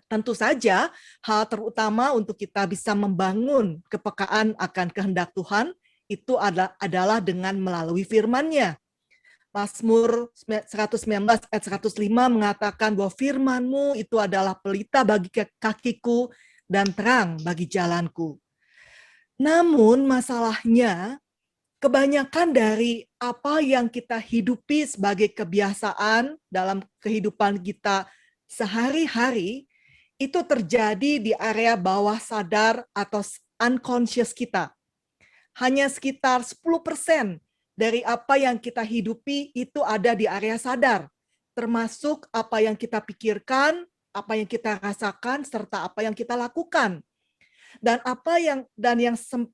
Tentu saja, hal terutama untuk kita bisa membangun kepekaan akan kehendak Tuhan itu adalah dengan melalui firman-Nya. Mazmur 119 ayat 105 mengatakan bahwa firman-Mu itu adalah pelita bagi kakiku dan terang bagi jalanku. Namun masalahnya, kebanyakan dari apa yang kita hidupi sebagai kebiasaan dalam kehidupan kita sehari-hari, itu terjadi di area bawah sadar atau unconscious kita. Hanya sekitar 10% dari apa yang kita hidupi itu ada di area sadar, termasuk apa yang kita pikirkan, apa yang kita rasakan, serta apa yang kita lakukan. Dan yang 10%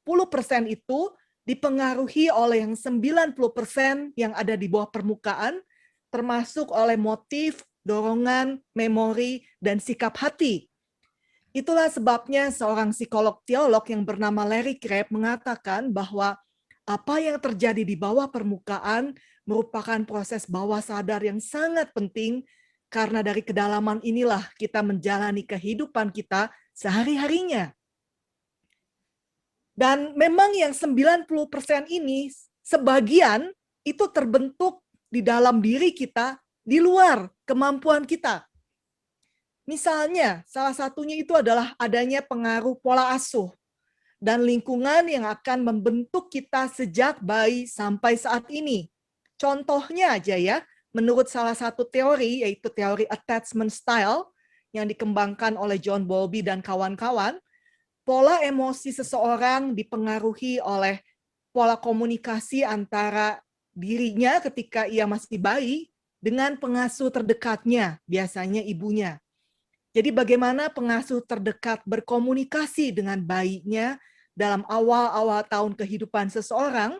itu dipengaruhi oleh yang 90% yang ada di bawah permukaan, termasuk oleh motif, dorongan, memori, dan sikap hati. Itulah sebabnya seorang psikolog teolog yang bernama Larry Crabb mengatakan bahwa apa yang terjadi di bawah permukaan merupakan proses bawah sadar yang sangat penting, karena dari kedalaman inilah kita menjalani kehidupan kita sehari-harinya. Dan memang yang 90% ini, sebagian itu terbentuk di dalam diri kita, di luar kemampuan kita. Misalnya, salah satunya itu adalah adanya pengaruh pola asuh dan lingkungan yang akan membentuk kita sejak bayi sampai saat ini. Contohnya aja ya, menurut salah satu teori, yaitu teori attachment style, yang dikembangkan oleh John Bowlby dan kawan-kawan, pola emosi seseorang dipengaruhi oleh pola komunikasi antara dirinya ketika ia masih bayi dengan pengasuh terdekatnya, biasanya ibunya. Jadi bagaimana pengasuh terdekat berkomunikasi dengan bayinya dalam awal-awal tahun kehidupan seseorang,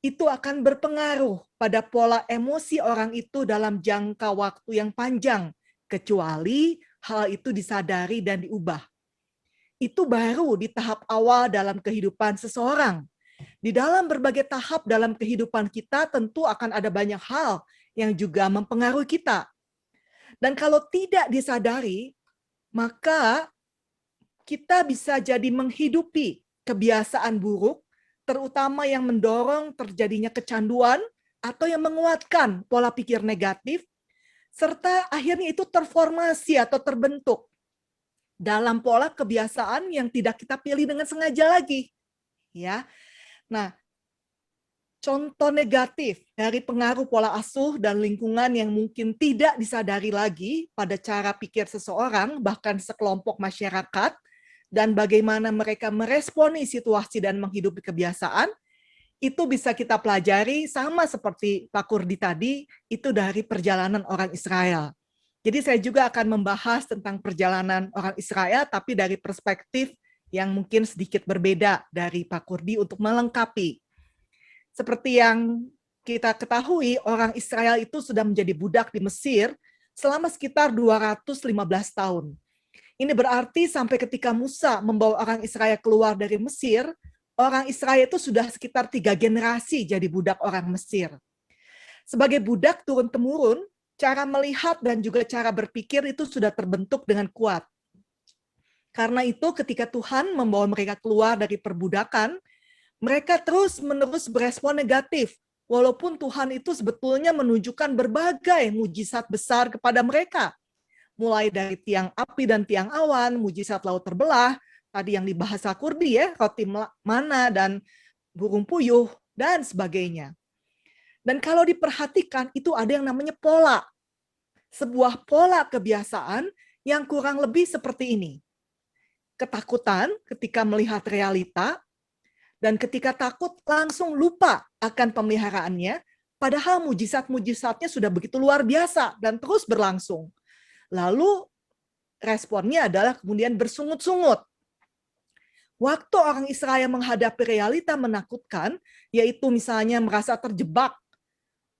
itu akan berpengaruh pada pola emosi orang itu dalam jangka waktu yang panjang, kecuali hal itu disadari dan diubah. Itu baru di tahap awal dalam kehidupan seseorang. Di dalam berbagai tahap dalam kehidupan kita tentu akan ada banyak hal yang juga mempengaruhi kita. Dan kalau tidak disadari, maka kita bisa jadi menghidupi kebiasaan buruk, terutama yang mendorong terjadinya kecanduan atau yang menguatkan pola pikir negatif, serta akhirnya itu terformasi atau terbentuk dalam pola kebiasaan yang tidak kita pilih dengan sengaja lagi. Ya. Nah, contoh negatif dari pengaruh pola asuh dan lingkungan yang mungkin tidak disadari lagi pada cara pikir seseorang, bahkan sekelompok masyarakat, dan bagaimana mereka meresponi situasi dan menghidupi kebiasaan, itu bisa kita pelajari sama seperti Pak Kurdi tadi, itu dari perjalanan orang Israel. Jadi saya juga akan membahas tentang perjalanan orang Israel, tapi dari perspektif yang mungkin sedikit berbeda dari Pak Kurdi untuk melengkapi. Seperti yang kita ketahui, orang Israel itu sudah menjadi budak di Mesir selama sekitar 215 tahun. Ini berarti sampai ketika Musa membawa orang Israel keluar dari Mesir, orang Israel itu sudah sekitar 3 generasi jadi budak orang Mesir. Sebagai budak turun-temurun, cara melihat dan juga cara berpikir itu sudah terbentuk dengan kuat. Karena itu ketika Tuhan membawa mereka keluar dari perbudakan, mereka terus-menerus berespon negatif, walaupun Tuhan itu sebetulnya menunjukkan berbagai mujizat besar kepada mereka. Mulai dari tiang api dan tiang awan, mujizat laut terbelah, tadi yang dibahas Kurdi ya, roti mana dan burung puyuh, dan sebagainya. Dan kalau diperhatikan, itu ada yang namanya pola sebuah pola kebiasaan yang kurang lebih seperti ini. Ketakutan ketika melihat realita, dan ketika takut langsung lupa akan pemeliharaannya, padahal mujizat-mujizatnya sudah begitu luar biasa dan terus berlangsung. Lalu responnya adalah kemudian bersungut-sungut. Waktu orang Israel menghadapi realita menakutkan, yaitu misalnya merasa terjebak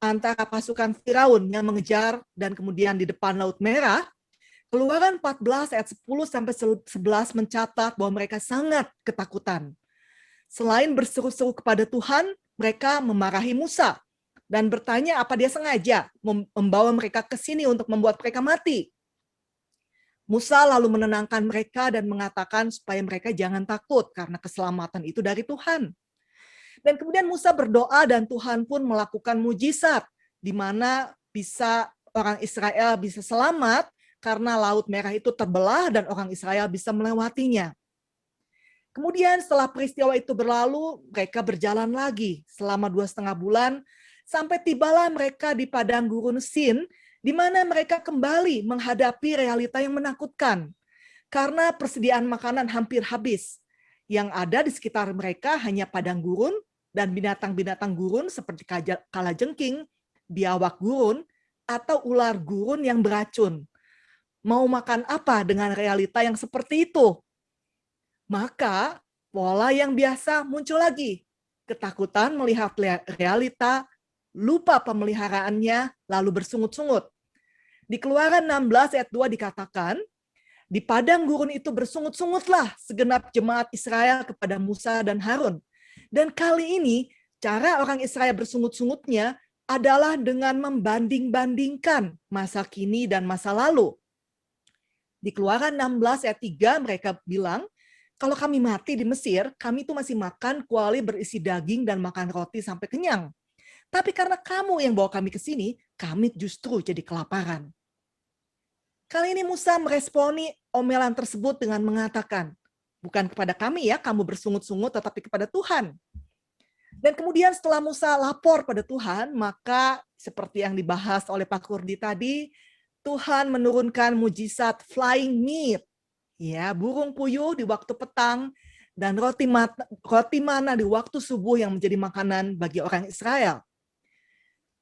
antara pasukan Firaun yang mengejar dan kemudian di depan Laut Merah, Keluaran 14 ayat 10-11 mencatat bahwa mereka sangat ketakutan. Selain berseru-seru kepada Tuhan, mereka memarahi Musa dan bertanya apa dia sengaja membawa mereka ke sini untuk membuat mereka mati. Musa lalu menenangkan mereka dan mengatakan supaya mereka jangan takut karena keselamatan itu dari Tuhan. Dan kemudian Musa berdoa dan Tuhan pun melakukan mujizat di mana bisa orang Israel bisa selamat karena Laut Merah itu terbelah dan orang Israel bisa melewatinya. Kemudian setelah peristiwa itu berlalu, mereka berjalan lagi selama 2,5 bulan, sampai tibalah mereka di padang gurun Sin, di mana mereka kembali menghadapi realita yang menakutkan. Karena persediaan makanan hampir habis. Yang ada di sekitar mereka hanya padang gurun dan binatang-binatang gurun seperti kalajengking, biawak gurun, atau ular gurun yang beracun. Mau makan apa dengan realita yang seperti itu? Maka pola yang biasa muncul lagi. Ketakutan melihat realita, lupa pemeliharaannya, lalu bersungut-sungut. Di Keluaran 16 ayat 2 dikatakan, di padang gurun itu bersungut-sungutlah segenap jemaat Israel kepada Musa dan Harun. Dan kali ini, cara orang Israel bersungut-sungutnya adalah dengan membanding-bandingkan masa kini dan masa lalu. Di Keluaran 16 ayat 3 mereka bilang, kalau kami mati di Mesir, kami itu masih makan kuali berisi daging dan makan roti sampai kenyang. Tapi karena kamu yang bawa kami ke sini, kami justru jadi kelaparan. Kali ini Musa meresponi omelan tersebut dengan mengatakan, bukan kepada kami ya, kamu bersungut-sungut, tetapi kepada Tuhan. Dan kemudian setelah Musa lapor pada Tuhan, maka seperti yang dibahas oleh Pak Kurdi tadi, Tuhan menurunkan mujizat flying meat, ya, burung puyuh di waktu petang, dan roti mana di waktu subuh yang menjadi makanan bagi orang Israel.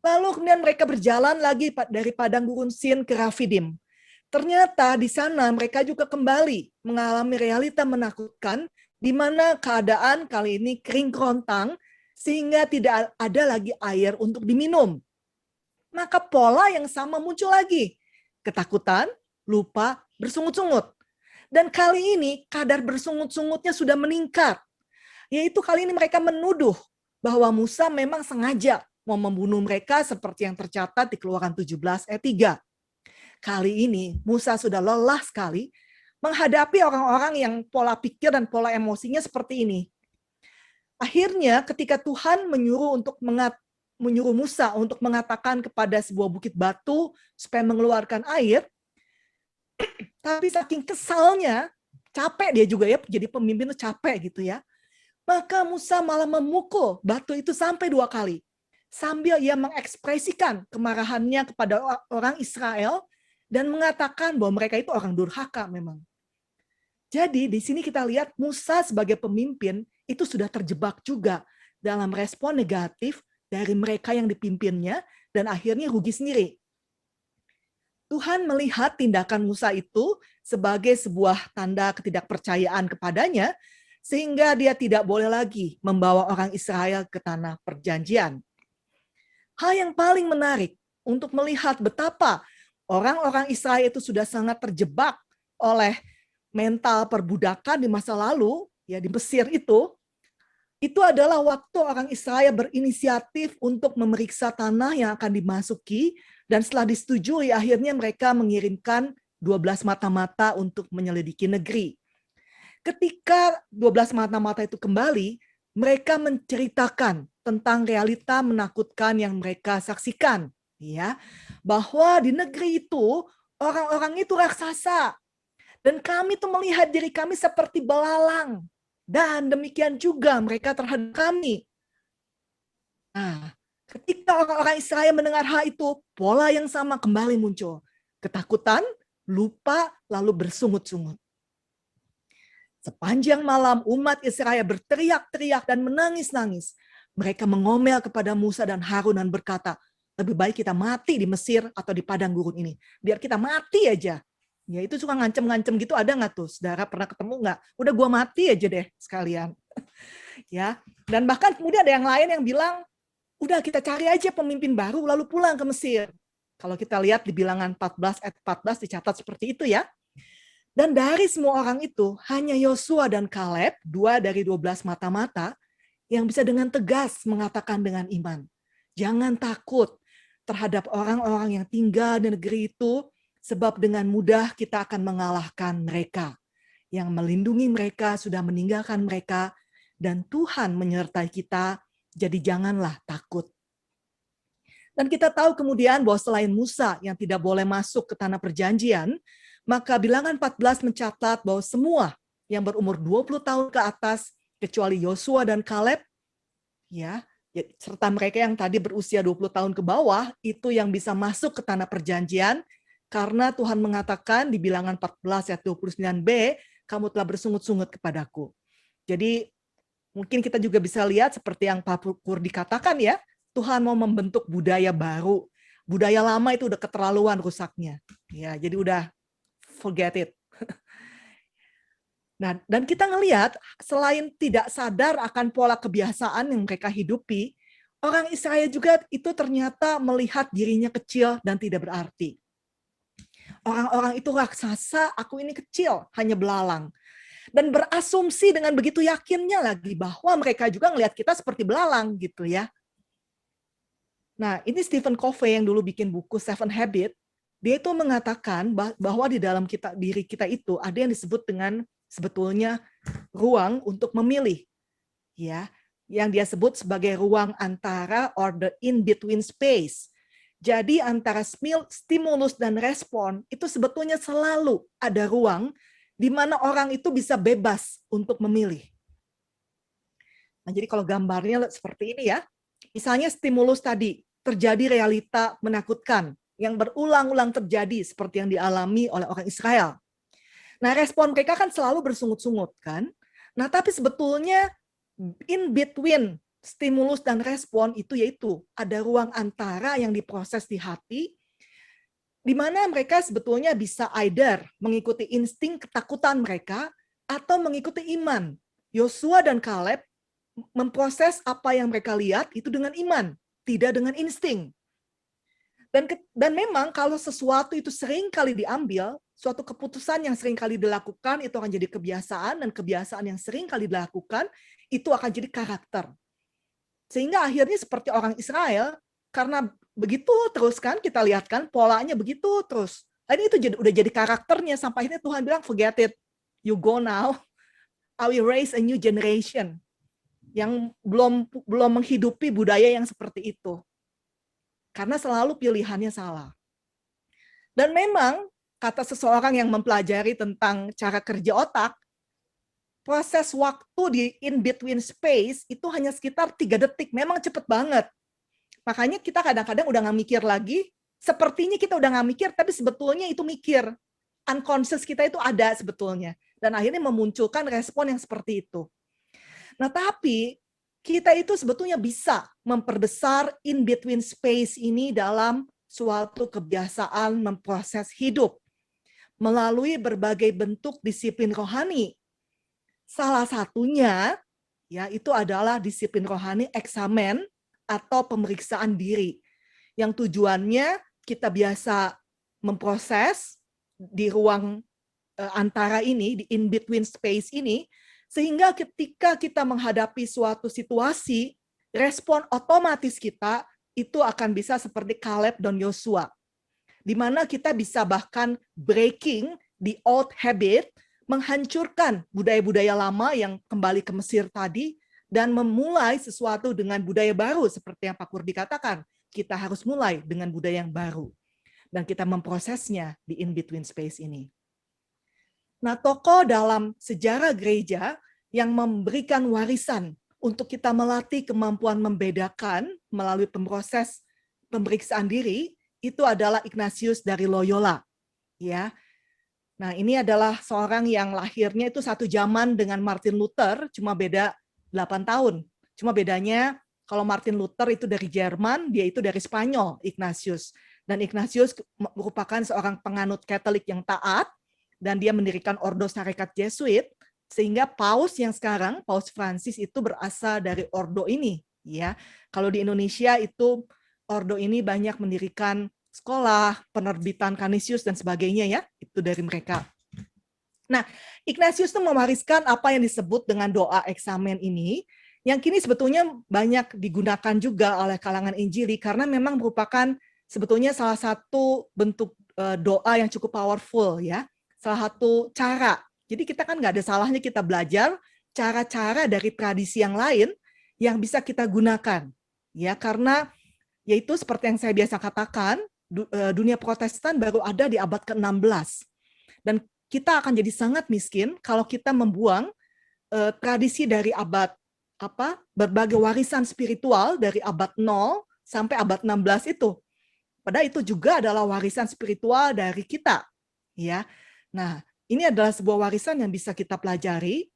Lalu kemudian mereka berjalan lagi dari padang gurun Sin ke Rafidim. Ternyata di sana mereka juga kembali mengalami realita menakutkan, di mana keadaan kali ini kering kerontang, sehingga tidak ada lagi air untuk diminum. Maka pola yang sama muncul lagi. Ketakutan, lupa, bersungut-sungut. Dan kali ini kadar bersungut-sungutnya sudah meningkat. Yaitu kali ini mereka menuduh bahwa Musa memang sengaja mau membunuh mereka seperti yang tercatat di Keluaran 17 ayat 3. Kali ini Musa sudah lelah sekali menghadapi orang-orang yang pola pikir dan pola emosinya seperti ini. Akhirnya ketika Tuhan menyuruh Musa untuk mengatakan kepada sebuah bukit batu supaya mengeluarkan air, tapi saking kesalnya, capek dia juga ya, jadi pemimpin itu capek gitu ya, maka Musa malah memukul batu itu sampai 2 kali, sambil ia mengekspresikan kemarahannya kepada orang Israel dan mengatakan bahwa mereka itu orang durhaka memang. Jadi di sini kita lihat Musa sebagai pemimpin itu sudah terjebak juga dalam respon negatif dari mereka yang dipimpinnya, dan akhirnya rugi sendiri. Tuhan melihat tindakan Musa itu sebagai sebuah tanda ketidakpercayaan kepadanya, sehingga dia tidak boleh lagi membawa orang Israel ke tanah perjanjian. Hal yang paling menarik untuk melihat betapa orang-orang Israel itu sudah sangat terjebak oleh mental perbudakan di masa lalu, ya di Mesir itu adalah waktu orang Israel berinisiatif untuk memeriksa tanah yang akan dimasuki, dan setelah disetujui akhirnya mereka mengirimkan 12 mata-mata untuk menyelidiki negeri. Ketika 12 mata-mata itu kembali, mereka menceritakan tentang realita menakutkan yang mereka saksikan, ya, bahwa di negeri itu orang-orang itu raksasa, dan kami tuh melihat diri kami seperti belalang. Dan demikian juga mereka terhadap kami. Nah, ketika orang-orang Israel mendengar hal itu, pola yang sama kembali muncul. ketakutan, lupa, lalu bersungut-sungut. Sepanjang malam umat Israel berteriak-teriak dan menangis-nangis. Mereka mengomel kepada Musa dan Harun dan berkata, lebih baik kita mati di Mesir atau di padang gurun ini. Biar kita mati aja. Ya itu suka ngancem-ngancem gitu, ada nggak tuh? Saudara pernah ketemu nggak? Udah gua mati aja deh sekalian. Ya. Dan bahkan kemudian ada yang lain yang bilang, udah kita cari aja pemimpin baru lalu pulang ke Mesir. Kalau kita lihat di Bilangan 14 ayat 14 dicatat seperti itu ya. Dan dari semua orang itu, hanya Yosua dan Kaleb, 2 dari 12 mata-mata, yang bisa dengan tegas mengatakan dengan iman. Jangan takut terhadap orang-orang yang tinggal di negeri itu, sebab dengan mudah kita akan mengalahkan mereka. Yang melindungi mereka sudah meninggalkan mereka, dan Tuhan menyertai kita, jadi janganlah takut. Dan kita tahu kemudian bahwa selain Musa yang tidak boleh masuk ke tanah perjanjian, maka Bilangan 14 mencatat bahwa semua yang berumur 20 tahun ke atas, kecuali Yosua dan Kaleb, ya, serta mereka yang tadi berusia 20 tahun ke bawah, itu yang bisa masuk ke tanah perjanjian, karena Tuhan mengatakan di Bilangan 14 ayat 29b, kamu telah bersungut-sungut kepadaku. Jadi mungkin kita juga bisa lihat seperti yang Pak Kurdi katakan ya, Tuhan mau membentuk budaya baru. Budaya lama itu udah keterlaluan rusaknya. Ya, jadi udah forget it. Nah, dan kita ngelihat selain tidak sadar akan pola kebiasaan yang mereka hidupi, orang Israel juga itu ternyata melihat dirinya kecil dan tidak berarti. Orang-orang itu raksasa, aku ini kecil, hanya belalang. Dan berasumsi dengan begitu yakinnya lagi bahwa mereka juga ngelihat kita seperti belalang gitu ya. Nah, ini Stephen Covey yang dulu bikin buku Seven Habits. Dia itu mengatakan bahwa di dalam diri kita itu ada yang disebut dengan sebetulnya ruang untuk memilih, ya, yang dia sebut sebagai ruang antara or the in between space. Jadi antara stimulus dan respon itu sebetulnya selalu ada ruang di mana orang itu bisa bebas untuk memilih. Nah, jadi kalau gambarnya seperti ini ya, misalnya stimulus tadi terjadi realita menakutkan yang berulang-ulang terjadi seperti yang dialami oleh orang Israel. Nah, respon mereka kan selalu bersungut-sungut kan. Nah, tapi sebetulnya in between stimulus dan respon itu yaitu ada ruang antara yang diproses di hati, di mana mereka sebetulnya bisa either mengikuti insting ketakutan mereka atau mengikuti iman. Yosua dan Kaleb memproses apa yang mereka lihat itu dengan iman, tidak dengan insting. Dan memang kalau sesuatu itu sering kali diambil, suatu keputusan yang sering kali dilakukan itu akan jadi kebiasaan, dan kebiasaan yang sering kali dilakukan itu akan jadi karakter. Sehingga akhirnya seperti orang Israel, karena begitu terus kan kita lihat kan polanya begitu terus. Dan itu udah jadi karakternya sampai akhirnya Tuhan bilang forget it, you go now, I will raise a new generation yang belum menghidupi budaya yang seperti itu. Karena selalu pilihannya salah. Dan memang, kata seseorang yang mempelajari tentang cara kerja otak, proses waktu di in-between space itu hanya sekitar 3 detik. Memang cepet banget. Makanya kita kadang-kadang udah nggak mikir lagi, sepertinya kita udah nggak mikir, tapi sebetulnya itu mikir. Unconscious kita itu ada sebetulnya. Dan akhirnya memunculkan respon yang seperti itu. Nah, tapi kita itu sebetulnya bisa memperbesar in-between space ini dalam suatu kebiasaan memproses hidup melalui berbagai bentuk disiplin rohani. Salah satunya ya itu adalah disiplin rohani eksamen atau pemeriksaan diri. Yang tujuannya kita biasa memproses di ruang antara ini, di in-between space ini, sehingga ketika kita menghadapi suatu situasi, respon otomatis kita itu akan bisa seperti Kaleb dan Yosua. Di mana kita bisa bahkan breaking the old habit, menghancurkan budaya-budaya lama yang kembali ke Mesir tadi, dan memulai sesuatu dengan budaya baru, seperti yang Pak Kurdi katakan. Kita harus mulai dengan budaya yang baru. Dan kita memprosesnya di in-between space ini. Nah, tokoh dalam sejarah gereja yang memberikan warisan untuk kita melatih kemampuan membedakan melalui proses pemeriksaan diri, itu adalah Ignatius dari Loyola. ya. Nah, ini adalah seorang yang lahirnya itu satu zaman dengan Martin Luther, cuma beda 8 tahun. Cuma bedanya kalau Martin Luther itu dari Jerman, dia itu dari Spanyol, Ignatius. Dan Ignatius merupakan seorang penganut Katolik yang taat, dan dia mendirikan Ordo Sarekat Jesuit, sehingga Paus yang sekarang, Paus Francis itu berasal dari Ordo ini. Ya, kalau di Indonesia itu Ordo ini banyak mendirikan sekolah, penerbitan Canisius dan sebagainya ya, itu dari mereka. Nah, Ignatius itu mewariskan apa yang disebut dengan doa eksamen ini, yang kini sebetulnya banyak digunakan juga oleh kalangan Injili karena memang merupakan sebetulnya salah satu bentuk doa yang cukup powerful ya, salah satu cara. Jadi kita kan nggak ada salahnya kita belajar cara-cara dari tradisi yang lain yang bisa kita gunakan, ya karena yaitu seperti yang saya biasa katakan, dunia Protestan baru ada di abad ke-16. Dan kita akan jadi sangat miskin kalau kita membuang tradisi dari abad berbagai warisan spiritual dari abad 0 sampai abad 16 itu. Padahal itu juga adalah warisan spiritual dari kita, ya. Nah, ini adalah sebuah warisan yang bisa kita pelajari.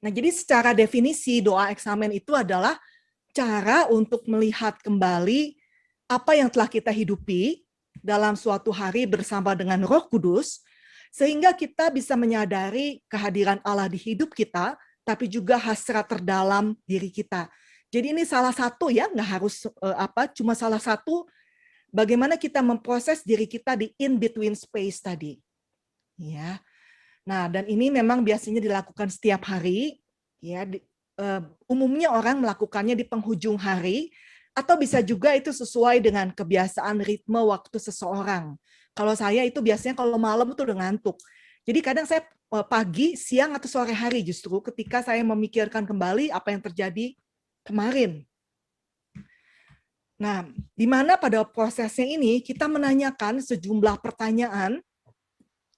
Nah, jadi secara definisi doa eksamen itu adalah cara untuk melihat kembali apa yang telah kita hidupi dalam suatu hari bersama dengan Roh Kudus, sehingga kita bisa menyadari kehadiran Allah di hidup kita, tapi juga hasrat terdalam diri kita. Jadi ini salah satu ya, nggak harus cuma salah satu bagaimana kita memproses diri kita di in between space tadi. Ya. Nah, dan ini memang biasanya dilakukan setiap hari, ya. Umumnya orang melakukannya di penghujung hari, atau bisa juga itu sesuai dengan kebiasaan ritme waktu seseorang. Kalau saya itu biasanya kalau malam itu udah ngantuk. Jadi kadang saya pagi, siang, atau sore hari justru ketika saya memikirkan kembali apa yang terjadi kemarin. Nah, di mana pada prosesnya ini kita menanyakan sejumlah pertanyaan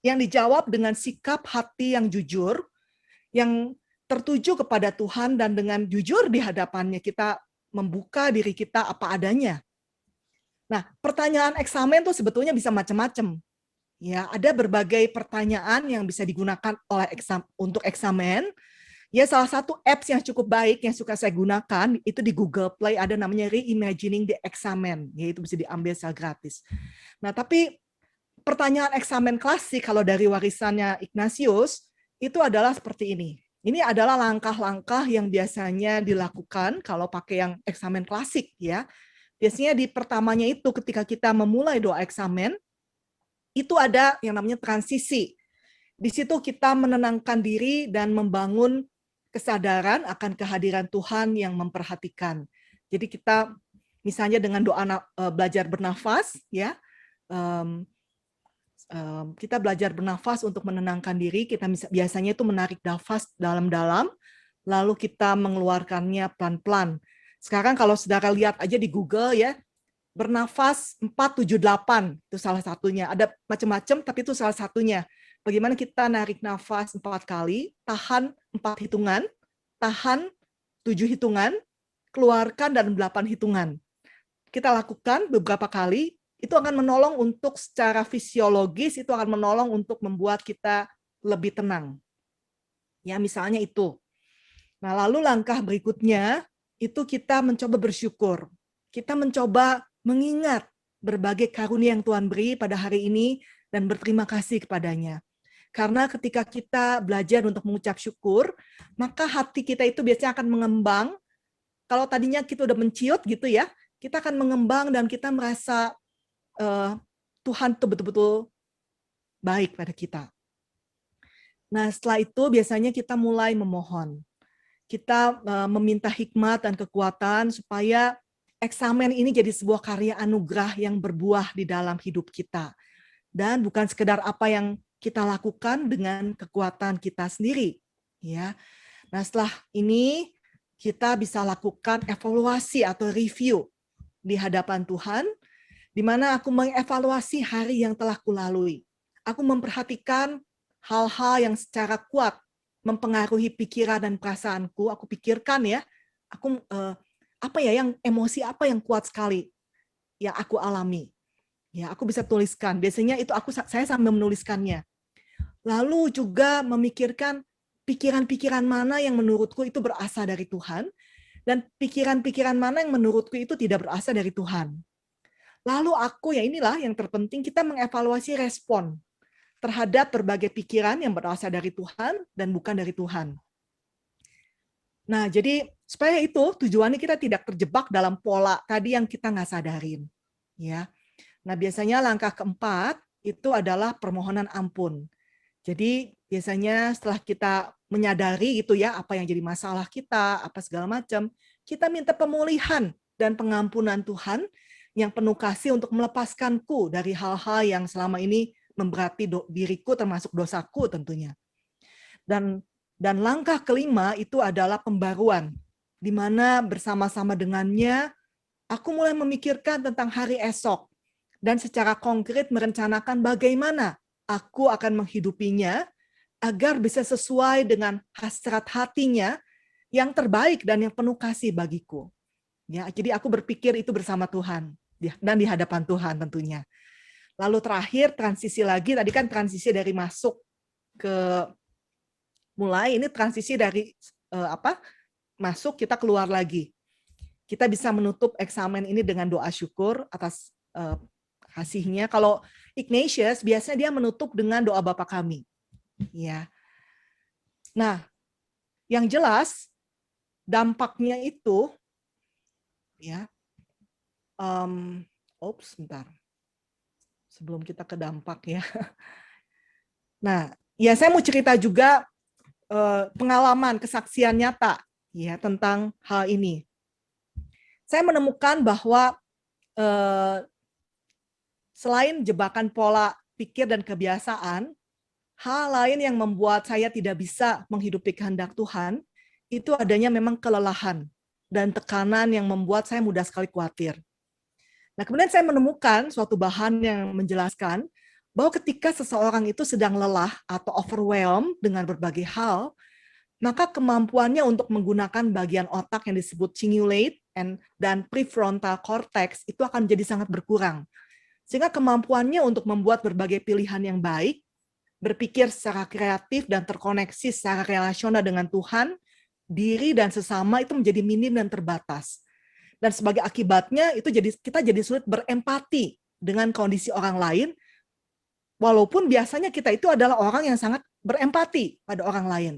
yang dijawab dengan sikap hati yang jujur, yang tertuju kepada Tuhan, dan dengan jujur di hadapannya kita membuka diri kita apa adanya. Nah, pertanyaan eksamen itu sebetulnya bisa macam-macam. Ya, ada berbagai pertanyaan yang bisa digunakan oleh untuk eksamen. Ya, salah satu apps yang cukup baik yang suka saya gunakan itu di Google Play, ada namanya Reimagining the Examen, yaitu bisa diambil secara gratis. Nah, tapi pertanyaan eksamen klasik kalau dari warisannya Ignatius itu adalah seperti ini. Ini adalah langkah-langkah yang biasanya dilakukan kalau pakai yang eksamen klasik ya. Biasanya di pertamanya itu ketika kita memulai doa eksamen, itu ada yang namanya transisi. Di situ kita menenangkan diri dan membangun kesadaran akan kehadiran Tuhan yang memperhatikan. Jadi kita misalnya dengan doa belajar bernafas ya, kita belajar bernafas untuk menenangkan diri. Kita biasanya itu menarik nafas dalam-dalam, lalu kita mengeluarkannya pelan-pelan. Sekarang kalau saudara lihat aja di Google ya, bernafas 4-7-8 itu salah satunya. Ada macam-macam, tapi itu salah satunya. Bagaimana kita narik nafas 4 kali, tahan 4 hitungan, tahan 7 hitungan, keluarkan dan 8 hitungan. Kita lakukan beberapa kali. Itu akan menolong untuk secara fisiologis, itu akan menolong untuk membuat kita lebih tenang. Ya, misalnya itu. Nah, lalu langkah berikutnya, itu kita mencoba bersyukur. Kita mencoba mengingat berbagai karunia yang Tuhan beri pada hari ini dan berterima kasih kepadanya. Karena ketika kita belajar untuk mengucap syukur, maka hati kita itu biasanya akan mengembang. Kalau tadinya kita udah menciut gitu ya, kita akan mengembang dan kita merasa Tuhan itu betul-betul baik pada kita. Nah, setelah itu biasanya kita mulai memohon. Kita meminta hikmat dan kekuatan supaya eksamen ini jadi sebuah karya anugerah yang berbuah di dalam hidup kita. Dan bukan sekedar apa yang kita lakukan dengan kekuatan kita sendiri. Ya. Nah, setelah ini kita bisa lakukan evaluasi atau review di hadapan Tuhan, di mana aku mengevaluasi hari yang telah kulalui. Aku memperhatikan hal-hal yang secara kuat mempengaruhi pikiran dan perasaanku. Aku pikirkan ya, aku emosi apa yang kuat sekali yang aku alami. Ya, aku bisa tuliskan. Biasanya itu saya sambil menuliskannya. Lalu juga memikirkan pikiran-pikiran mana yang menurutku itu berasal dari Tuhan, dan pikiran-pikiran mana yang menurutku itu tidak berasal dari Tuhan. Lalu ya inilah yang terpenting, kita mengevaluasi respon terhadap berbagai pikiran yang berasal dari Tuhan dan bukan dari Tuhan. Nah, jadi supaya itu tujuannya kita tidak terjebak dalam pola tadi yang kita nggak sadarin. Ya. Nah, biasanya langkah keempat itu adalah permohonan ampun. Jadi biasanya setelah kita menyadari gitu ya apa yang jadi masalah kita, apa segala macam, kita minta pemulihan dan pengampunan Tuhan yang penuh kasih untuk melepaskanku dari hal-hal yang selama ini memberati diriku termasuk dosaku tentunya. Dan langkah kelima itu adalah pembaruan, di mana bersama-sama dengannya aku mulai memikirkan tentang hari esok dan secara konkret merencanakan bagaimana aku akan menghidupinya agar bisa sesuai dengan hasrat hatinya yang terbaik dan yang penuh kasih bagiku. Ya, jadi aku berpikir itu bersama Tuhan dan di hadapan Tuhan tentunya. Lalu terakhir transisi lagi, tadi kan transisi dari masuk ke mulai, ini transisi dari masuk kita keluar lagi. Kita bisa menutup eksamen ini dengan doa syukur atas kasihnya. Kalau Ignatius biasanya dia menutup dengan doa Bapa Kami. Ya. Nah, yang jelas dampaknya itu ya. Bentar. Sebelum kita ke dampak ya. Nah, ya saya mau cerita juga pengalaman, kesaksian nyata ya tentang hal ini. Saya menemukan bahwa selain jebakan pola pikir dan kebiasaan, hal lain yang membuat saya tidak bisa menghidupi kehendak Tuhan, itu adanya memang kelelahan dan tekanan yang membuat saya mudah sekali khawatir. Nah, kemudian saya menemukan suatu bahan yang menjelaskan bahwa ketika seseorang itu sedang lelah atau overwhelmed dengan berbagai hal, maka kemampuannya untuk menggunakan bagian otak yang disebut cingulate dan prefrontal cortex itu akan jadi sangat berkurang. Sehingga kemampuannya untuk membuat berbagai pilihan yang baik, berpikir secara kreatif dan terkoneksi secara relasional dengan Tuhan, diri dan sesama itu menjadi minim dan terbatas. Dan sebagai akibatnya itu kita jadi sulit berempati dengan kondisi orang lain, walaupun biasanya kita itu adalah orang yang sangat berempati pada orang lain.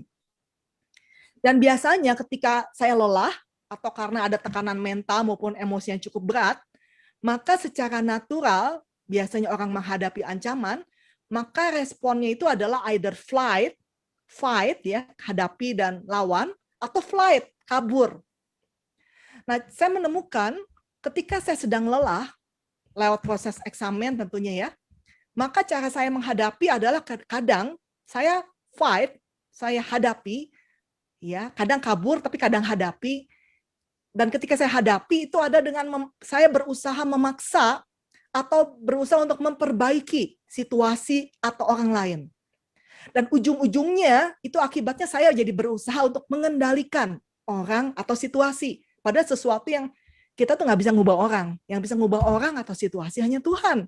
Dan biasanya ketika saya lelah atau karena ada tekanan mental maupun emosi yang cukup berat, maka secara natural biasanya orang menghadapi ancaman, maka responnya itu adalah either fight ya, hadapi dan lawan, atau flight, kabur. Nah, saya menemukan ketika saya sedang lelah, lewat proses eksamen tentunya ya, maka cara saya menghadapi adalah kadang saya fight, saya hadapi, ya, kadang kabur tapi kadang hadapi. Dan ketika saya hadapi itu ada dengan saya berusaha memaksa atau berusaha untuk memperbaiki situasi atau orang lain. Dan ujung-ujungnya itu akibatnya saya jadi berusaha untuk mengendalikan orang atau situasi. Padahal sesuatu yang kita tuh nggak bisa ngubah orang. Yang bisa ngubah orang atau situasi hanya Tuhan.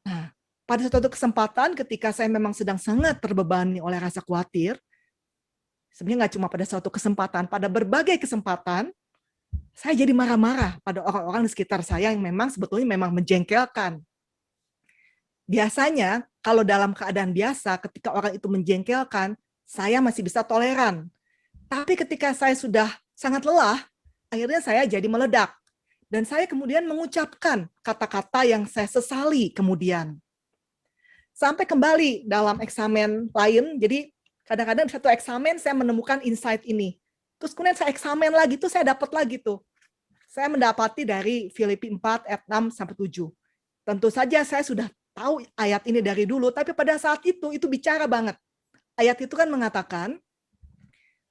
Nah, pada suatu kesempatan ketika saya memang sedang sangat terbebani oleh rasa khawatir, sebenarnya nggak cuma pada suatu kesempatan, pada berbagai kesempatan, saya jadi marah-marah pada orang-orang di sekitar saya yang memang sebetulnya memang menjengkelkan. Biasanya, kalau dalam keadaan biasa, ketika orang itu menjengkelkan, saya masih bisa toleran. Tapi ketika saya sudah sangat lelah, akhirnya saya jadi meledak. Dan saya kemudian mengucapkan kata-kata yang saya sesali kemudian. Sampai kembali dalam eksamen lain, jadi kadang-kadang satu eksamen saya menemukan insight ini. Terus kemudian saya eksamen lagi, tuh saya dapat lagi tuh. Saya mendapati dari Filipi 4 ayat 6-7. Tentu saja saya sudah tahu ayat ini dari dulu, tapi pada saat itu bicara banget. Ayat itu kan mengatakan,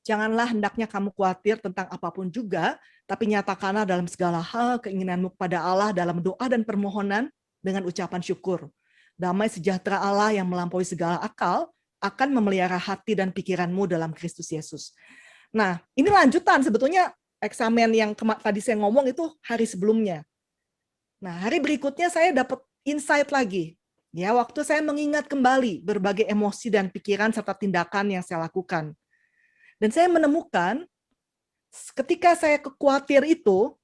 janganlah hendaknya kamu khawatir tentang apapun juga, tapi nyatakanlah dalam segala hal keinginanmu kepada Allah dalam doa dan permohonan dengan ucapan syukur. Damai sejahtera Allah yang melampaui segala akal akan memelihara hati dan pikiranmu dalam Kristus Yesus. Nah, ini lanjutan sebetulnya eksamen yang tadi saya ngomong itu hari sebelumnya. Nah, hari berikutnya saya dapat insight lagi. Ya, waktu saya mengingat kembali berbagai emosi dan pikiran serta tindakan yang saya lakukan. Dan saya menemukan ketika saya khawatir itu,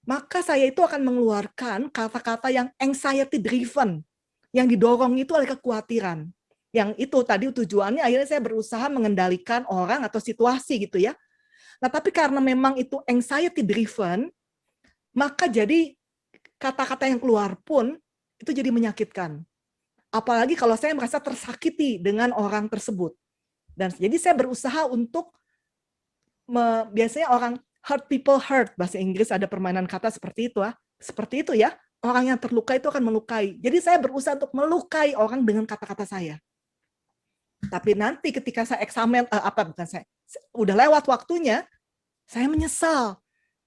maka saya itu akan mengeluarkan kata-kata yang anxiety driven. Yang didorong itu oleh kekhawatiran. Yang itu tadi tujuannya akhirnya saya berusaha mengendalikan orang atau situasi gitu ya. Nah, tapi karena memang itu anxiety driven, maka jadi kata-kata yang keluar pun itu jadi menyakitkan. Apalagi kalau saya merasa tersakiti dengan orang tersebut. Dan jadi saya berusaha untuk biasanya orang hurt people hurt, bahasa Inggris ada permainan kata seperti itu Seperti itu ya. Orang yang terluka itu akan melukai. Jadi saya berusaha untuk melukai orang dengan kata-kata saya. Tapi nanti ketika saya eksamen udah lewat waktunya, saya menyesal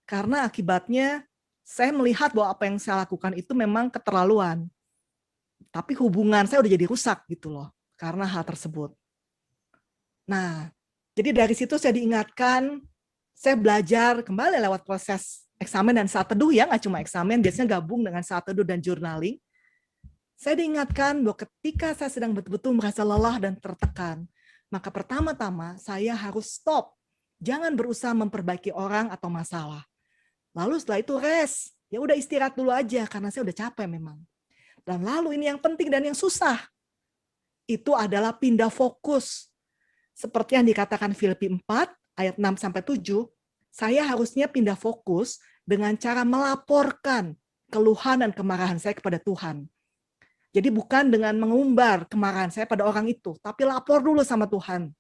karena akibatnya saya melihat bahwa apa yang saya lakukan itu memang keterlaluan. Tapi hubungan saya udah jadi rusak gitu loh, karena hal tersebut. Nah, jadi dari situ saya diingatkan, saya belajar kembali lewat proses eksamen dan saat teduh ya, nggak cuma eksamen, biasanya gabung dengan saat teduh dan journaling. Saya diingatkan bahwa ketika saya sedang betul-betul merasa lelah dan tertekan, maka pertama-tama saya harus stop. Jangan berusaha memperbaiki orang atau masalah. Lalu setelah itu rest. Ya udah istirahat dulu aja karena saya udah capek memang. Dan lalu ini yang penting dan yang susah. Itu adalah pindah fokus. Seperti yang dikatakan Filipi 4 ayat 6 sampai 7, saya harusnya pindah fokus dengan cara melaporkan keluhan dan kemarahan saya kepada Tuhan. Jadi bukan dengan mengumbar kemarahan saya pada orang itu, tapi lapor dulu sama Tuhan.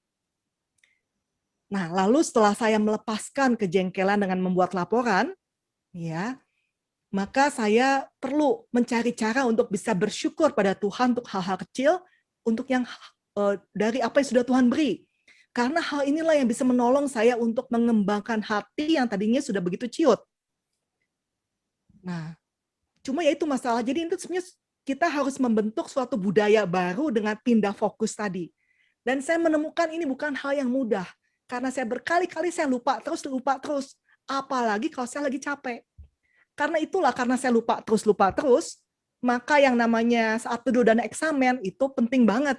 Nah, lalu setelah saya melepaskan kejengkelan dengan membuat laporan, ya, maka saya perlu mencari cara untuk bisa bersyukur pada Tuhan untuk hal-hal kecil, untuk yang dari apa yang sudah Tuhan beri. Karena hal inilah yang bisa menolong saya untuk mengembangkan hati yang tadinya sudah begitu ciut. Nah, cuma ya itu masalah. Jadi itu sebenarnya kita harus membentuk suatu budaya baru dengan pindah fokus tadi. Dan saya menemukan ini bukan hal yang mudah. Karena saya berkali-kali saya lupa terus. Apalagi kalau saya lagi capek. Karena itulah, karena saya lupa terus, maka yang namanya saat teduh dan eksamen itu penting banget.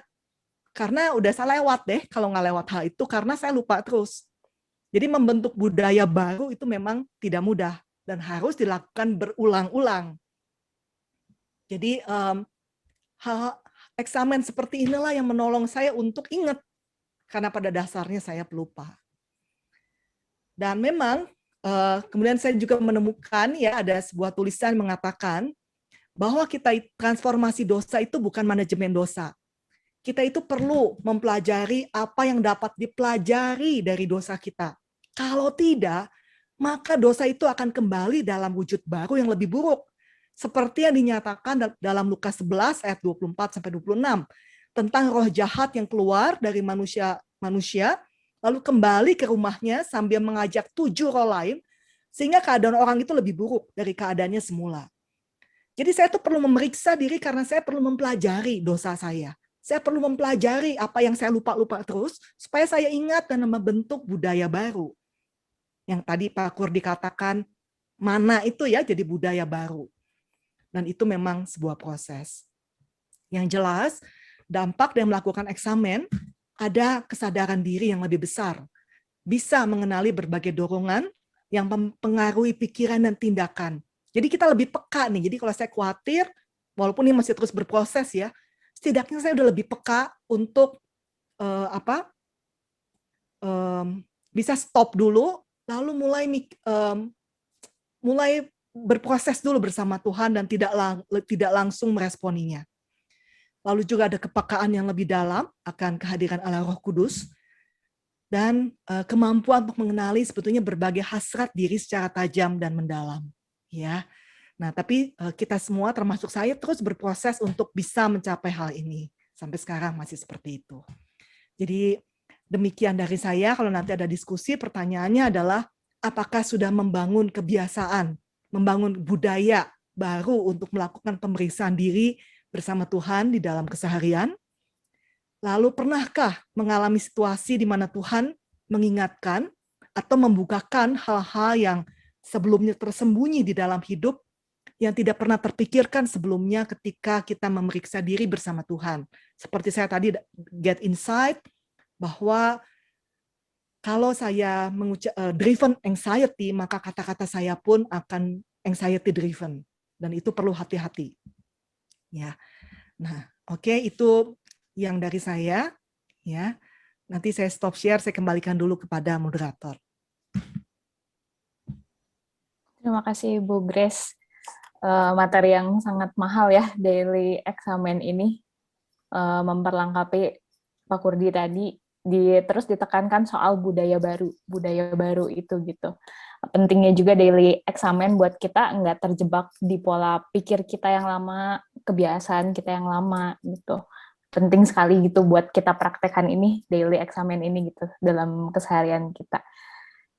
Karena udah saya lewat deh kalau nggak lewat hal itu, karena saya lupa terus. Jadi membentuk budaya baru itu memang tidak mudah dan harus dilakukan berulang-ulang. Jadi hal eksamen seperti inilah yang menolong saya untuk ingat, karena pada dasarnya saya pelupa. Dan memang kemudian saya juga menemukan ya ada sebuah tulisan mengatakan bahwa kita transformasi dosa itu bukan manajemen dosa. Kita itu perlu mempelajari apa yang dapat dipelajari dari dosa kita. Kalau tidak, maka dosa itu akan kembali dalam wujud baru yang lebih buruk. Seperti yang dinyatakan dalam Lukas 11 ayat 24-26 tentang roh jahat yang keluar dari manusia lalu kembali ke rumahnya sambil mengajak 7 roh lain, sehingga keadaan orang itu lebih buruk dari keadaannya semula. Jadi saya tuh perlu memeriksa diri karena saya perlu mempelajari dosa saya. Saya perlu mempelajari apa yang saya lupa-lupa terus, supaya saya ingat dan membentuk budaya baru. Yang tadi Pak Kur dikatakan, mana itu ya jadi budaya baru. Dan itu memang sebuah proses. Yang jelas, dampak dari melakukan eksamen, ada kesadaran diri yang lebih besar. Bisa mengenali berbagai dorongan yang mempengaruhi pikiran dan tindakan. Jadi kita lebih peka nih. Jadi kalau saya khawatir, walaupun ini masih terus berproses ya, setidaknya saya udah lebih peka untuk bisa stop dulu, lalu mulai berproses dulu bersama Tuhan dan tidak langsung meresponinya. Lalu juga ada kepekaan yang lebih dalam akan kehadiran Allah Roh Kudus dan kemampuan untuk mengenali sebetulnya berbagai hasrat diri secara tajam dan mendalam. Ya, nah tapi kita semua termasuk saya terus berproses untuk bisa mencapai hal ini. Sampai sekarang masih seperti itu. Jadi demikian dari saya. Kalau nanti ada diskusi, pertanyaannya adalah apakah sudah membangun kebiasaan, membangun budaya baru untuk melakukan pemeriksaan diri bersama Tuhan di dalam keseharian? Lalu pernahkah mengalami situasi di mana Tuhan mengingatkan atau membukakan hal-hal yang sebelumnya tersembunyi di dalam hidup yang tidak pernah terpikirkan sebelumnya ketika kita memeriksa diri bersama Tuhan. Seperti saya tadi get insight bahwa kalau saya driven anxiety, maka kata-kata saya pun akan anxiety driven, dan itu perlu hati-hati. Ya, nah, oke, itu yang dari saya. Ya, nanti saya stop share, saya kembalikan dulu kepada moderator. Terima kasih Bu Grace. Materi yang sangat mahal ya, daily examen ini, memperlengkapi Pak Kurdi tadi, terus ditekankan soal budaya baru itu gitu. Pentingnya juga daily examen buat kita nggak terjebak di pola pikir kita yang lama, kebiasaan kita yang lama gitu. Penting sekali gitu buat kita praktekkan ini, daily examen ini gitu dalam keseharian kita.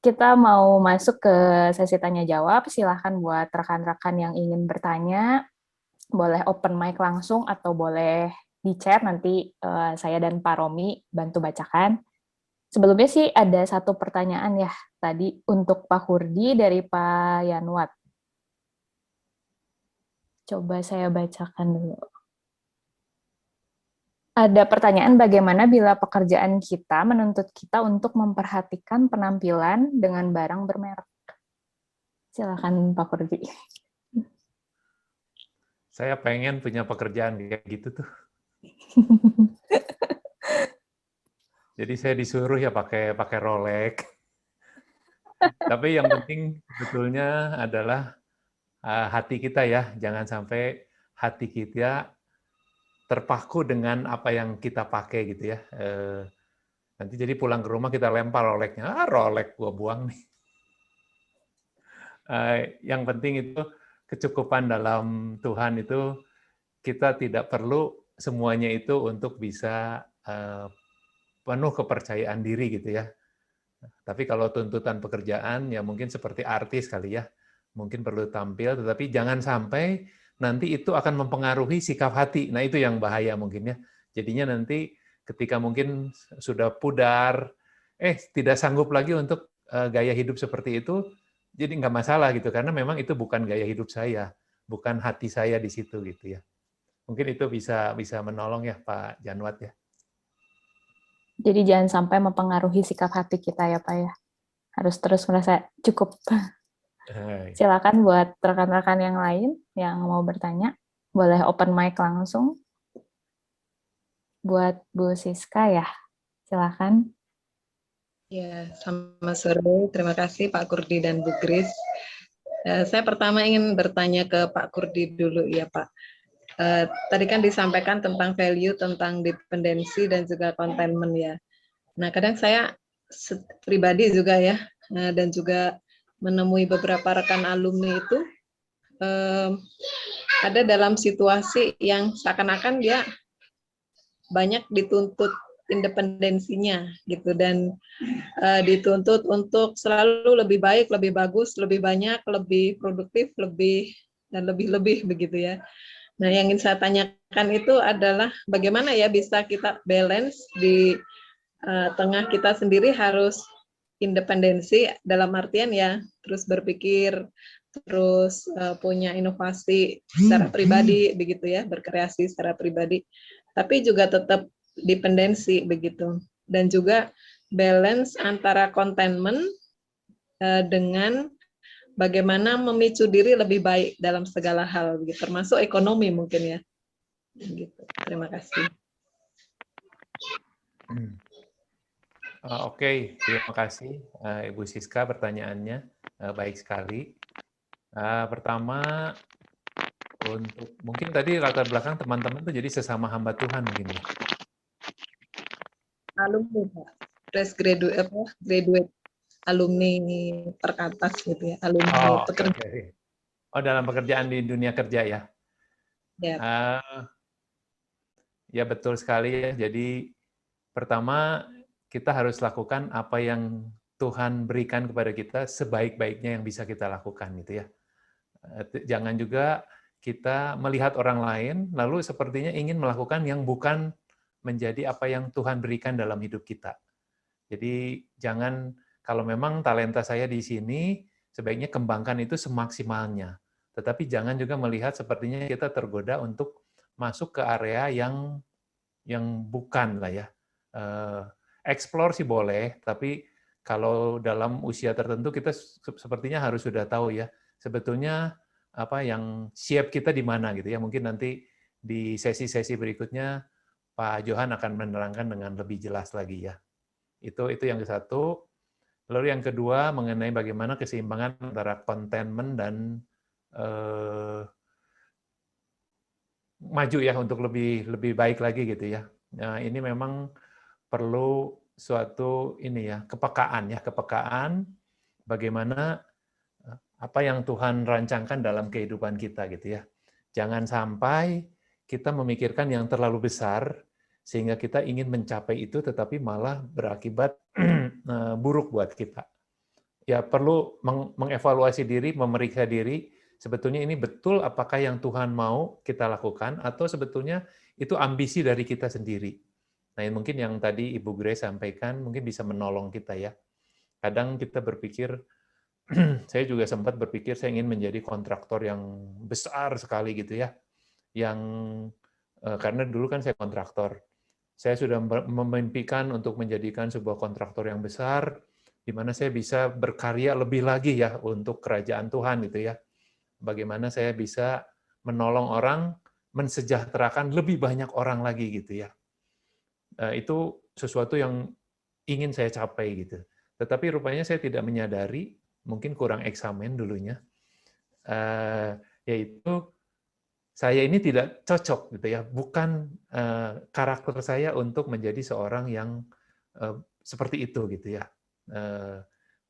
Kita mau masuk ke sesi tanya jawab. Silahkan buat rekan-rekan yang ingin bertanya, boleh open mic langsung atau boleh di chat, nanti saya dan Pak Romi bantu bacakan. Sebelumnya sih ada satu pertanyaan ya tadi untuk Pak Kurdi dari Pak Yanwat. Coba saya bacakan dulu. Ada pertanyaan, bagaimana bila pekerjaan kita menuntut kita untuk memperhatikan penampilan dengan barang bermerek? Silakan Pak Kurdi. Saya pengen punya pekerjaan kayak gitu tuh. Jadi saya disuruh ya pakai Rolex. Tapi yang penting sebetulnya adalah hati kita ya. Jangan sampai hati kita terpaku dengan apa yang kita pakai gitu ya. Nanti jadi pulang ke rumah kita lempar Rolex-nya. Rolex gua buang nih. Yang penting itu kecukupan dalam Tuhan itu, kita tidak perlu semuanya itu untuk bisa penuh kepercayaan diri gitu ya. Tapi kalau tuntutan pekerjaan ya mungkin seperti artis kali ya, mungkin perlu tampil, tetapi jangan sampai nanti itu akan mempengaruhi sikap hati. Nah itu yang bahaya mungkin ya. Jadinya nanti ketika mungkin sudah pudar, tidak sanggup lagi untuk gaya hidup seperti itu, jadi nggak masalah gitu, karena memang itu bukan gaya hidup saya, bukan hati saya di situ gitu ya. Mungkin itu bisa menolong ya Pak Janwat ya. Jadi jangan sampai mempengaruhi sikap hati kita ya Pak ya. Harus terus merasa cukup. Silakan buat rekan-rekan yang lain yang mau bertanya, boleh open mic langsung. Buat Bu Siska ya, silakan. Ya, selamat sore. Terima kasih Pak Kurdi dan Bu Grace. Saya pertama ingin bertanya ke Pak Kurdi dulu ya Pak. Tadi kan disampaikan tentang value, tentang dependensi dan juga containment ya. Nah, kadang saya pribadi juga ya, dan juga menemui beberapa rekan alumni itu ada dalam situasi yang seakan-akan dia banyak dituntut independensinya gitu, dan dituntut untuk selalu lebih baik, lebih bagus, lebih banyak, lebih produktif, lebih dan lebih begitu ya. Nah, yang ingin saya tanyakan itu adalah bagaimana ya bisa kita balance di tengah kita sendiri harus independensi, dalam artian ya terus berpikir, terus punya inovasi secara pribadi begitu ya, berkreasi secara pribadi, tapi juga tetap dependensi begitu, dan juga balance antara containment dengan bagaimana memicu diri lebih baik dalam segala hal, begitu, termasuk ekonomi mungkin ya. Gitu. Terima kasih. Oke, terima kasih Ibu Siska, pertanyaannya baik sekali. Pertama, untuk mungkin tadi latar belakang teman-teman itu jadi sesama hamba Tuhan mungkin ya. Alumni Pak, fresh graduate alumni perkantas gitu ya, alumni pekerja. Okay. Dalam pekerjaan di dunia kerja ya. Ya. Ya betul sekali ya. Jadi pertama kita harus lakukan apa yang Tuhan berikan kepada kita sebaik-baiknya yang bisa kita lakukan gitu ya. Jangan juga kita melihat orang lain lalu sepertinya ingin melakukan yang bukan menjadi apa yang Tuhan berikan dalam hidup kita. Jadi jangan, kalau memang talenta saya di sini, sebaiknya kembangkan itu semaksimalnya. Tetapi jangan juga melihat sepertinya kita tergoda untuk masuk ke area yang bukan lah ya. Explore sih boleh, tapi kalau dalam usia tertentu kita sepertinya harus sudah tahu ya, sebetulnya apa yang siap kita di mana gitu ya. Mungkin nanti di sesi-sesi berikutnya Pak Johan akan menerangkan dengan lebih jelas lagi ya. Itu yang satu. Lalu yang kedua mengenai bagaimana keseimbangan antara contentment dan maju ya untuk lebih baik lagi gitu ya. Nah, ini memang perlu suatu ini ya, kepekaan bagaimana apa yang Tuhan rancangkan dalam kehidupan kita gitu ya. Jangan sampai kita memikirkan yang terlalu besar sehingga kita ingin mencapai itu tetapi malah berakibat buruk buat kita. Ya perlu mengevaluasi diri, memeriksa diri, sebetulnya ini betul apakah yang Tuhan mau kita lakukan atau sebetulnya itu ambisi dari kita sendiri. Nah, mungkin yang tadi Ibu Grace sampaikan mungkin bisa menolong kita ya. Kadang kita berpikir, saya juga sempat berpikir saya ingin menjadi kontraktor yang besar sekali gitu ya. Yang karena dulu kan saya kontraktor. Saya sudah memimpikan untuk menjadikan sebuah kontraktor yang besar, di mana saya bisa berkarya lebih lagi ya untuk kerajaan Tuhan gitu ya. Bagaimana saya bisa menolong orang, mensejahterakan lebih banyak orang lagi gitu ya. Itu sesuatu yang ingin saya capai gitu. Tetapi rupanya saya tidak menyadari, mungkin kurang eksamen dulunya, yaitu saya ini tidak cocok gitu ya, bukan karakter saya untuk menjadi seorang yang seperti itu gitu ya.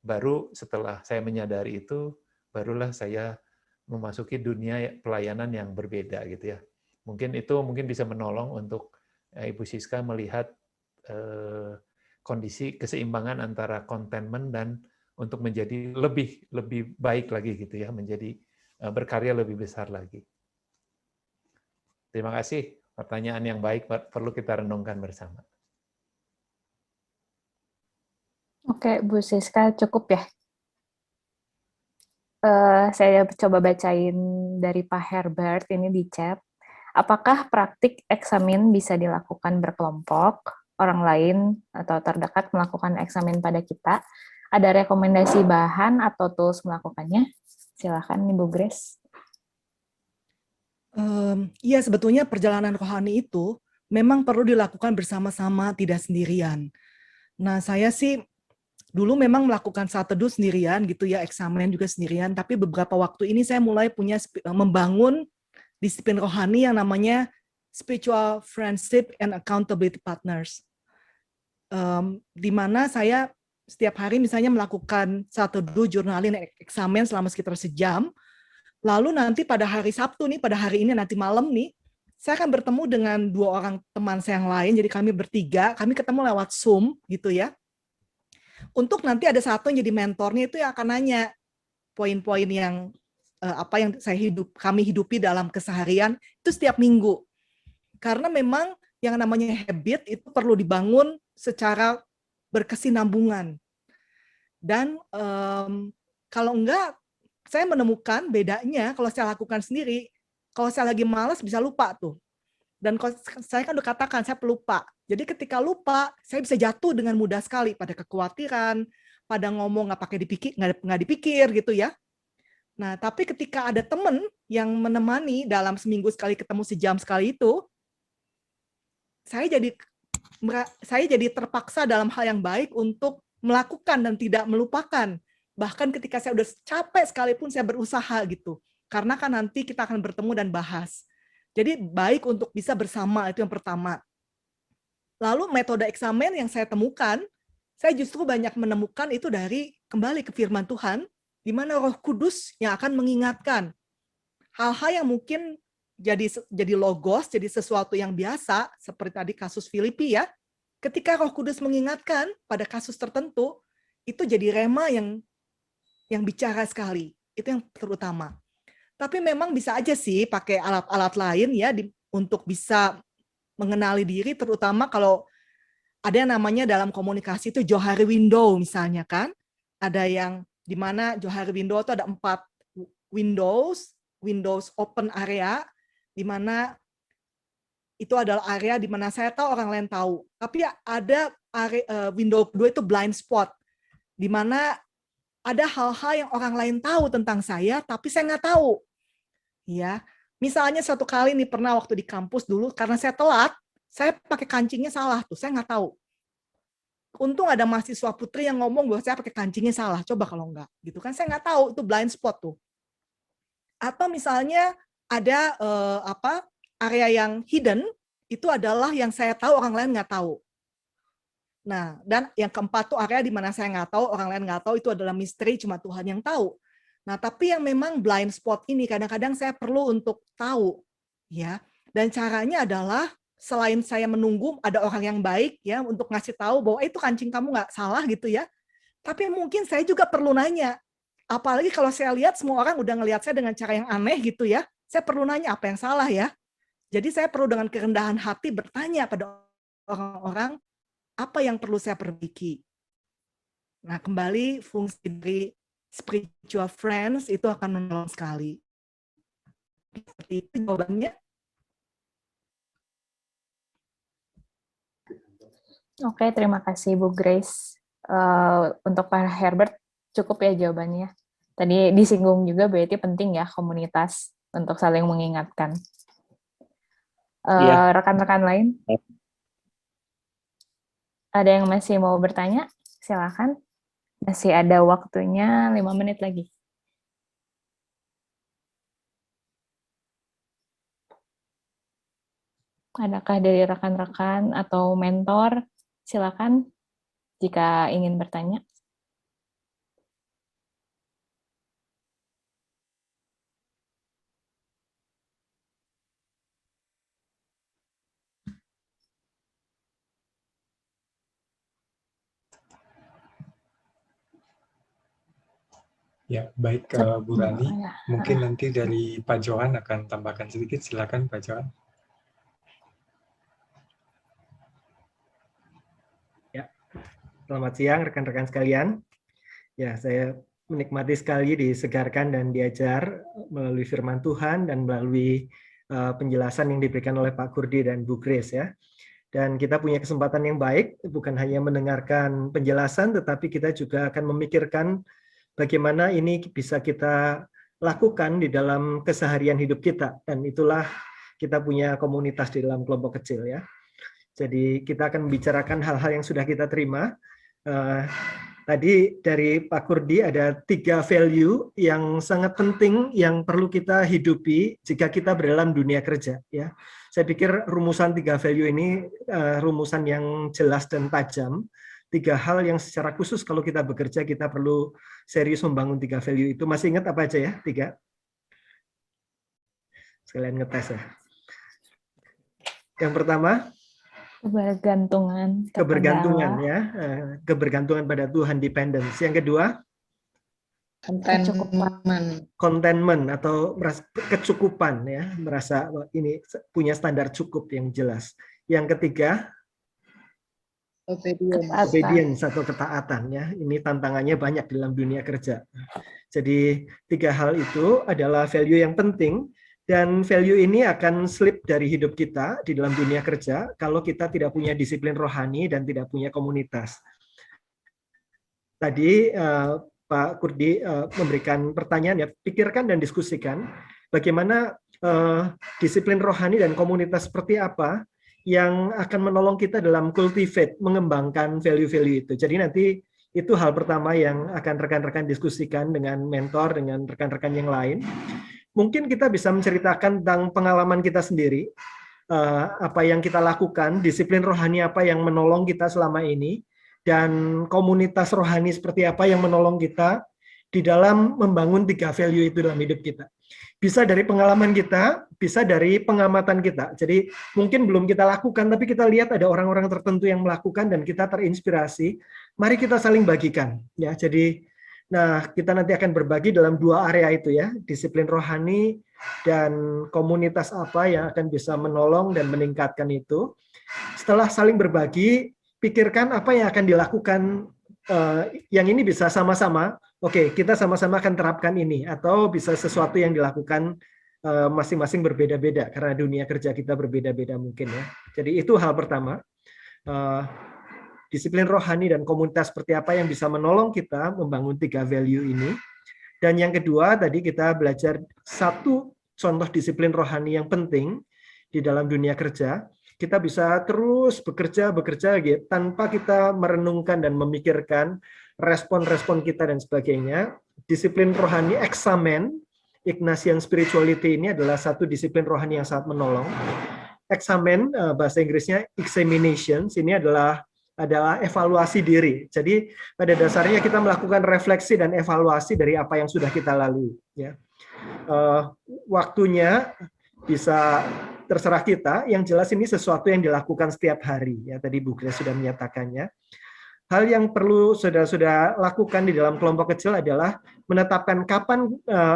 Baru setelah saya menyadari itu, barulah saya memasuki dunia pelayanan yang berbeda gitu ya. Mungkin itu bisa menolong untuk Ibu Siska melihat kondisi keseimbangan antara contentment dan untuk menjadi lebih baik lagi gitu ya, menjadi berkarya lebih besar lagi. Terima kasih, pertanyaan yang baik perlu kita renungkan bersama. Oke, Bu Siska, cukup ya? Saya coba bacain dari Pak Herbert ini di chat. Apakah praktik eksamen bisa dilakukan berkelompok, orang lain atau terdekat melakukan eksamen pada kita? Ada rekomendasi bahan atau tools melakukannya? Silakan, Ibu Grace. Iya, sebetulnya perjalanan rohani itu memang perlu dilakukan bersama-sama, tidak sendirian. Nah, saya sih dulu memang melakukan saat teduh sendirian gitu ya, eksamen juga sendirian, tapi beberapa waktu ini saya mulai membangun disiplin rohani yang namanya Spiritual Friendship and Accountability Partners. Di mana saya setiap hari misalnya melakukan saat teduh, journaling, eksamen selama sekitar sejam. Lalu nanti pada hari Sabtu nih, pada hari ini nanti malam nih, saya akan bertemu dengan 2 orang teman saya yang lain, jadi kami bertiga, kami ketemu lewat Zoom gitu ya. Untuk nanti ada satu yang jadi mentornya itu yang akan nanya poin-poin yang apa yang kami hidupi dalam keseharian itu setiap minggu. Karena memang yang namanya habit itu perlu dibangun secara berkesinambungan. Dan kalau enggak, saya menemukan bedanya kalau saya lakukan sendiri, kalau saya lagi malas bisa lupa tuh. Dan saya kan udah katakan, saya pelupa. Jadi ketika lupa, saya bisa jatuh dengan mudah sekali pada kekhawatiran, pada ngomong nggak dipikir gitu ya. Nah, tapi ketika ada teman yang menemani dalam seminggu sekali ketemu sejam sekali itu, saya jadi terpaksa dalam hal yang baik untuk melakukan dan tidak melupakan. Bahkan ketika saya udah capek sekalipun saya berusaha gitu. Karena kan nanti kita akan bertemu dan bahas. Jadi baik untuk bisa bersama, itu yang pertama. Lalu metode eksamen yang saya temukan, saya justru banyak menemukan itu dari kembali ke firman Tuhan, di mana Roh Kudus yang akan mengingatkan hal-hal yang mungkin jadi logos, jadi sesuatu yang biasa, seperti tadi kasus Filipi ya. Ketika Roh Kudus mengingatkan pada kasus tertentu, itu jadi rema yang bicara sekali. Itu yang terutama. Tapi memang bisa aja sih pakai alat-alat lain ya untuk bisa mengenali diri, terutama kalau ada yang namanya dalam komunikasi itu Johari Window misalnya kan. Ada yang di mana Johari Window itu ada 4 windows, Windows Open area, di mana itu adalah area di mana saya tahu orang lain tahu. Tapi ada area, window kedua itu blind spot, di mana ada hal-hal yang orang lain tahu tentang saya, tapi saya nggak tahu. Ya, misalnya suatu kali nih pernah waktu di kampus dulu, karena saya telat, saya pakai kancingnya salah tuh, saya nggak tahu. Untung ada mahasiswa putri yang ngomong bahwa saya pakai kancingnya salah. Coba kalau enggak, gitu kan? Saya nggak tahu itu blind spot tuh. Atau misalnya ada area yang hidden, itu adalah yang saya tahu orang lain nggak tahu. Nah, dan yang keempat tuh area di mana saya nggak tahu, orang lain nggak tahu, itu adalah misteri, cuma Tuhan yang tahu. Nah, tapi yang memang blind spot ini kadang-kadang saya perlu untuk tahu, ya. Dan caranya adalah selain saya menunggu ada orang yang baik ya untuk ngasih tahu bahwa itu kancing kamu nggak salah gitu ya. Tapi mungkin saya juga perlu nanya. Apalagi kalau saya lihat semua orang udah ngelihat saya dengan cara yang aneh gitu ya. Saya perlu nanya apa yang salah ya. Jadi saya perlu dengan kerendahan hati bertanya pada orang-orang apa yang perlu saya perbaiki. Nah, kembali fungsi dari spiritual friends itu akan menolong sekali. Seperti itu jawabannya. Oke, terima kasih Bu Grace. Untuk Pak Herbert, cukup ya jawabannya. Tadi disinggung juga berarti penting ya komunitas untuk saling mengingatkan. Rekan-rekan lain? Ada yang masih mau bertanya? Silakan. Masih ada waktunya 5 menit lagi. Adakah dari rekan-rekan atau mentor? Silakan jika ingin bertanya. Ya, baik Bu Rani. Mungkin nanti dari Pak Johan akan tambahkan sedikit. Silakan Pak Johan. Ya, selamat siang rekan-rekan sekalian. Ya, saya menikmati sekali disegarkan dan diajar melalui firman Tuhan dan melalui penjelasan yang diberikan oleh Pak Kurdi dan Bu Grace ya. Dan kita punya kesempatan yang baik, bukan hanya mendengarkan penjelasan, tetapi kita juga akan memikirkan bagaimana ini bisa kita lakukan di dalam keseharian hidup kita. Dan itulah kita punya komunitas di dalam kelompok kecil ya. Jadi kita akan membicarakan hal-hal yang sudah kita terima. Tadi dari Pak Kurdi ada 3 value yang sangat penting yang perlu kita hidupi jika kita berdalam dunia kerja. Ya, saya pikir rumusan 3 value ini rumusan yang jelas dan tajam. 3 hal yang secara khusus kalau kita bekerja kita perlu serius membangun 3 value itu. Masih ingat apa aja ya? 3? Sekalian ngetes ya. Yang pertama, kebergantungan ya, kebergantungan pada Tuhan, dependence. Yang kedua, contentment atau kecukupan ya, merasa ini punya standar cukup yang jelas. Yang ketiga, obedience atau ketaatan ya. Ini tantangannya banyak dalam dunia kerja. Jadi 3 hal itu adalah value yang penting. Dan value ini akan slip dari hidup kita di dalam dunia kerja kalau kita tidak punya disiplin rohani dan tidak punya komunitas. Tadi Pak Kurdi memberikan pertanyaan ya, pikirkan dan diskusikan bagaimana disiplin rohani dan komunitas seperti apa yang akan menolong kita dalam cultivate, mengembangkan value-value itu. Jadi nanti itu hal pertama yang akan rekan-rekan diskusikan dengan mentor, dengan rekan-rekan yang lain. Mungkin kita bisa menceritakan tentang pengalaman kita sendiri, apa yang kita lakukan, disiplin rohani apa yang menolong kita selama ini, dan komunitas rohani seperti apa yang menolong kita di dalam membangun 3 value itu dalam hidup kita. Bisa dari pengalaman kita, bisa dari pengamatan kita. Jadi mungkin belum kita lakukan, tapi kita lihat ada orang-orang tertentu yang melakukan dan kita terinspirasi. Mari kita saling bagikan. Ya, jadi nah, kita nanti akan berbagi dalam 2 area itu ya, disiplin rohani dan komunitas apa yang akan bisa menolong dan meningkatkan itu. Setelah saling berbagi, pikirkan apa yang akan dilakukan, yang ini bisa sama-sama, oke, kita sama-sama akan terapkan ini, atau bisa sesuatu yang dilakukan masing-masing berbeda-beda karena dunia kerja kita berbeda-beda mungkin ya. Jadi itu hal pertama. Disiplin rohani dan komunitas seperti apa yang bisa menolong kita membangun 3 value ini. Dan yang kedua, tadi kita belajar satu contoh disiplin rohani yang penting di dalam dunia kerja. Kita bisa terus bekerja gitu, tanpa kita merenungkan dan memikirkan respon-respon kita dan sebagainya. Disiplin rohani eksamen, Ignatian spirituality ini adalah satu disiplin rohani yang sangat menolong. Eksamen, bahasa Inggrisnya examinations, ini adalah evaluasi diri. Jadi pada dasarnya kita melakukan refleksi dan evaluasi dari apa yang sudah kita lalui. Ya. Waktunya bisa terserah kita. Yang jelas ini sesuatu yang dilakukan setiap hari. Ya, tadi Bu Grace sudah menyatakannya. Hal yang perlu saudara-saudara lakukan di dalam kelompok kecil adalah menetapkan kapan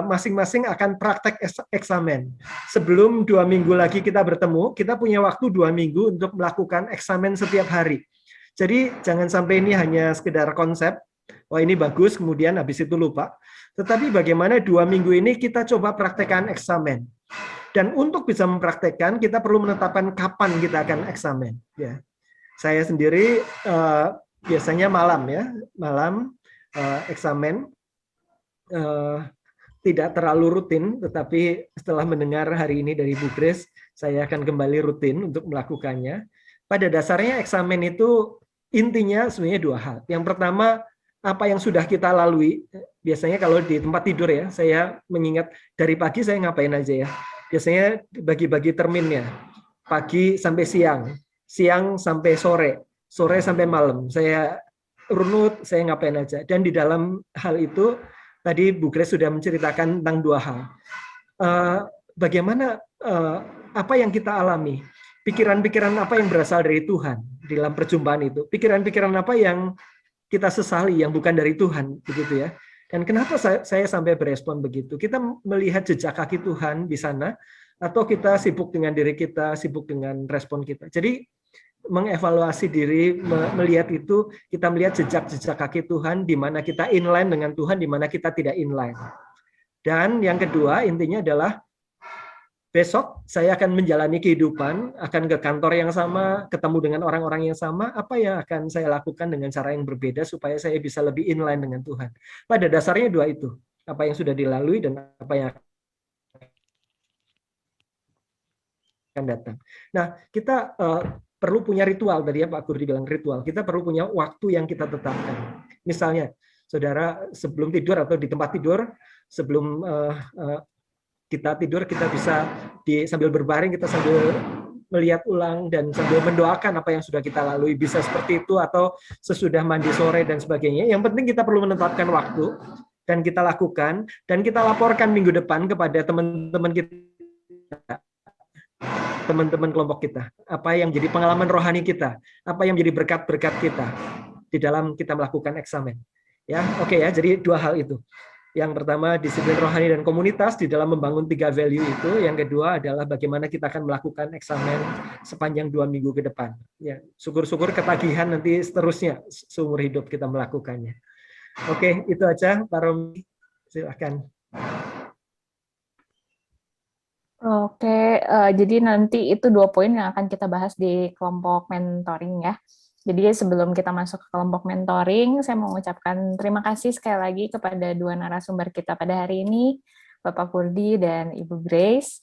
masing-masing akan praktek eksamen. Sebelum 2 minggu lagi kita bertemu, kita punya waktu 2 minggu untuk melakukan eksamen setiap hari. Jadi jangan sampai ini hanya sekedar konsep, wah ini bagus, kemudian habis itu lupa. Tetapi bagaimana 2 minggu ini kita coba praktekkan eksamen. Dan untuk bisa mempraktekkan, kita perlu menetapkan kapan kita akan eksamen. Ya. Saya sendiri biasanya malam ya, eksamen. Tidak terlalu rutin, tetapi setelah mendengar hari ini dari Bu Grace, saya akan kembali rutin untuk melakukannya. Pada dasarnya eksamen itu intinya sebenarnya 2 hal. Yang pertama, apa yang sudah kita lalui. Biasanya kalau di tempat tidur ya, saya mengingat dari pagi saya ngapain aja ya. Biasanya bagi-bagi terminnya. Pagi sampai siang, siang sampai sore, sore sampai malam. Saya runut, saya ngapain aja. Dan di dalam hal itu, tadi Bu Grace sudah menceritakan tentang 2 hal. Bagaimana apa yang kita alami, pikiran-pikiran apa yang berasal dari Tuhan di dalam perjumpaan itu, pikiran-pikiran apa yang kita sesali yang bukan dari Tuhan, begitu ya. Dan kenapa saya sampai berespon begitu? Kita melihat jejak kaki Tuhan di sana, atau kita sibuk dengan diri kita, sibuk dengan respon kita. Jadi mengevaluasi diri, melihat itu, kita melihat jejak-jejak kaki Tuhan, di mana kita inline dengan Tuhan, di mana kita tidak inline. Dan yang kedua, intinya adalah besok saya akan menjalani kehidupan, akan ke kantor yang sama, ketemu dengan orang-orang yang sama, apa yang akan saya lakukan dengan cara yang berbeda supaya saya bisa lebih inline dengan Tuhan. Pada dasarnya 2 itu, apa yang sudah dilalui dan apa yang akan datang. Nah, kita perlu punya ritual, tadi ya Pak Kurdi bilang ritual, kita perlu punya waktu yang kita tetapkan. Misalnya, saudara sebelum tidur atau di tempat tidur, sebelum kita tidur, kita bisa sambil berbaring, kita sambil melihat ulang dan sambil mendoakan apa yang sudah kita lalui. Bisa seperti itu atau sesudah mandi sore dan sebagainya. Yang penting kita perlu menetapkan waktu dan kita lakukan dan kita laporkan minggu depan kepada teman-teman kita, teman-teman kelompok kita. Apa yang jadi pengalaman rohani kita, apa yang menjadi berkat-berkat kita di dalam kita melakukan eksamen. Ya, oke ya. Jadi 2 hal itu. Yang pertama, disiplin rohani dan komunitas di dalam membangun 3 value itu. Yang kedua adalah bagaimana kita akan melakukan eksamen sepanjang 2 minggu ke depan. Ya, syukur-syukur ketagihan nanti seterusnya seumur hidup kita melakukannya. Oke, itu aja, Pak Romi. Silakan. Oke, jadi nanti itu 2 poin yang akan kita bahas di kelompok mentoring ya. Jadi sebelum kita masuk ke kelompok mentoring, saya mau mengucapkan terima kasih sekali lagi kepada 2 narasumber kita pada hari ini, Bapak Kurdi dan Ibu Grace.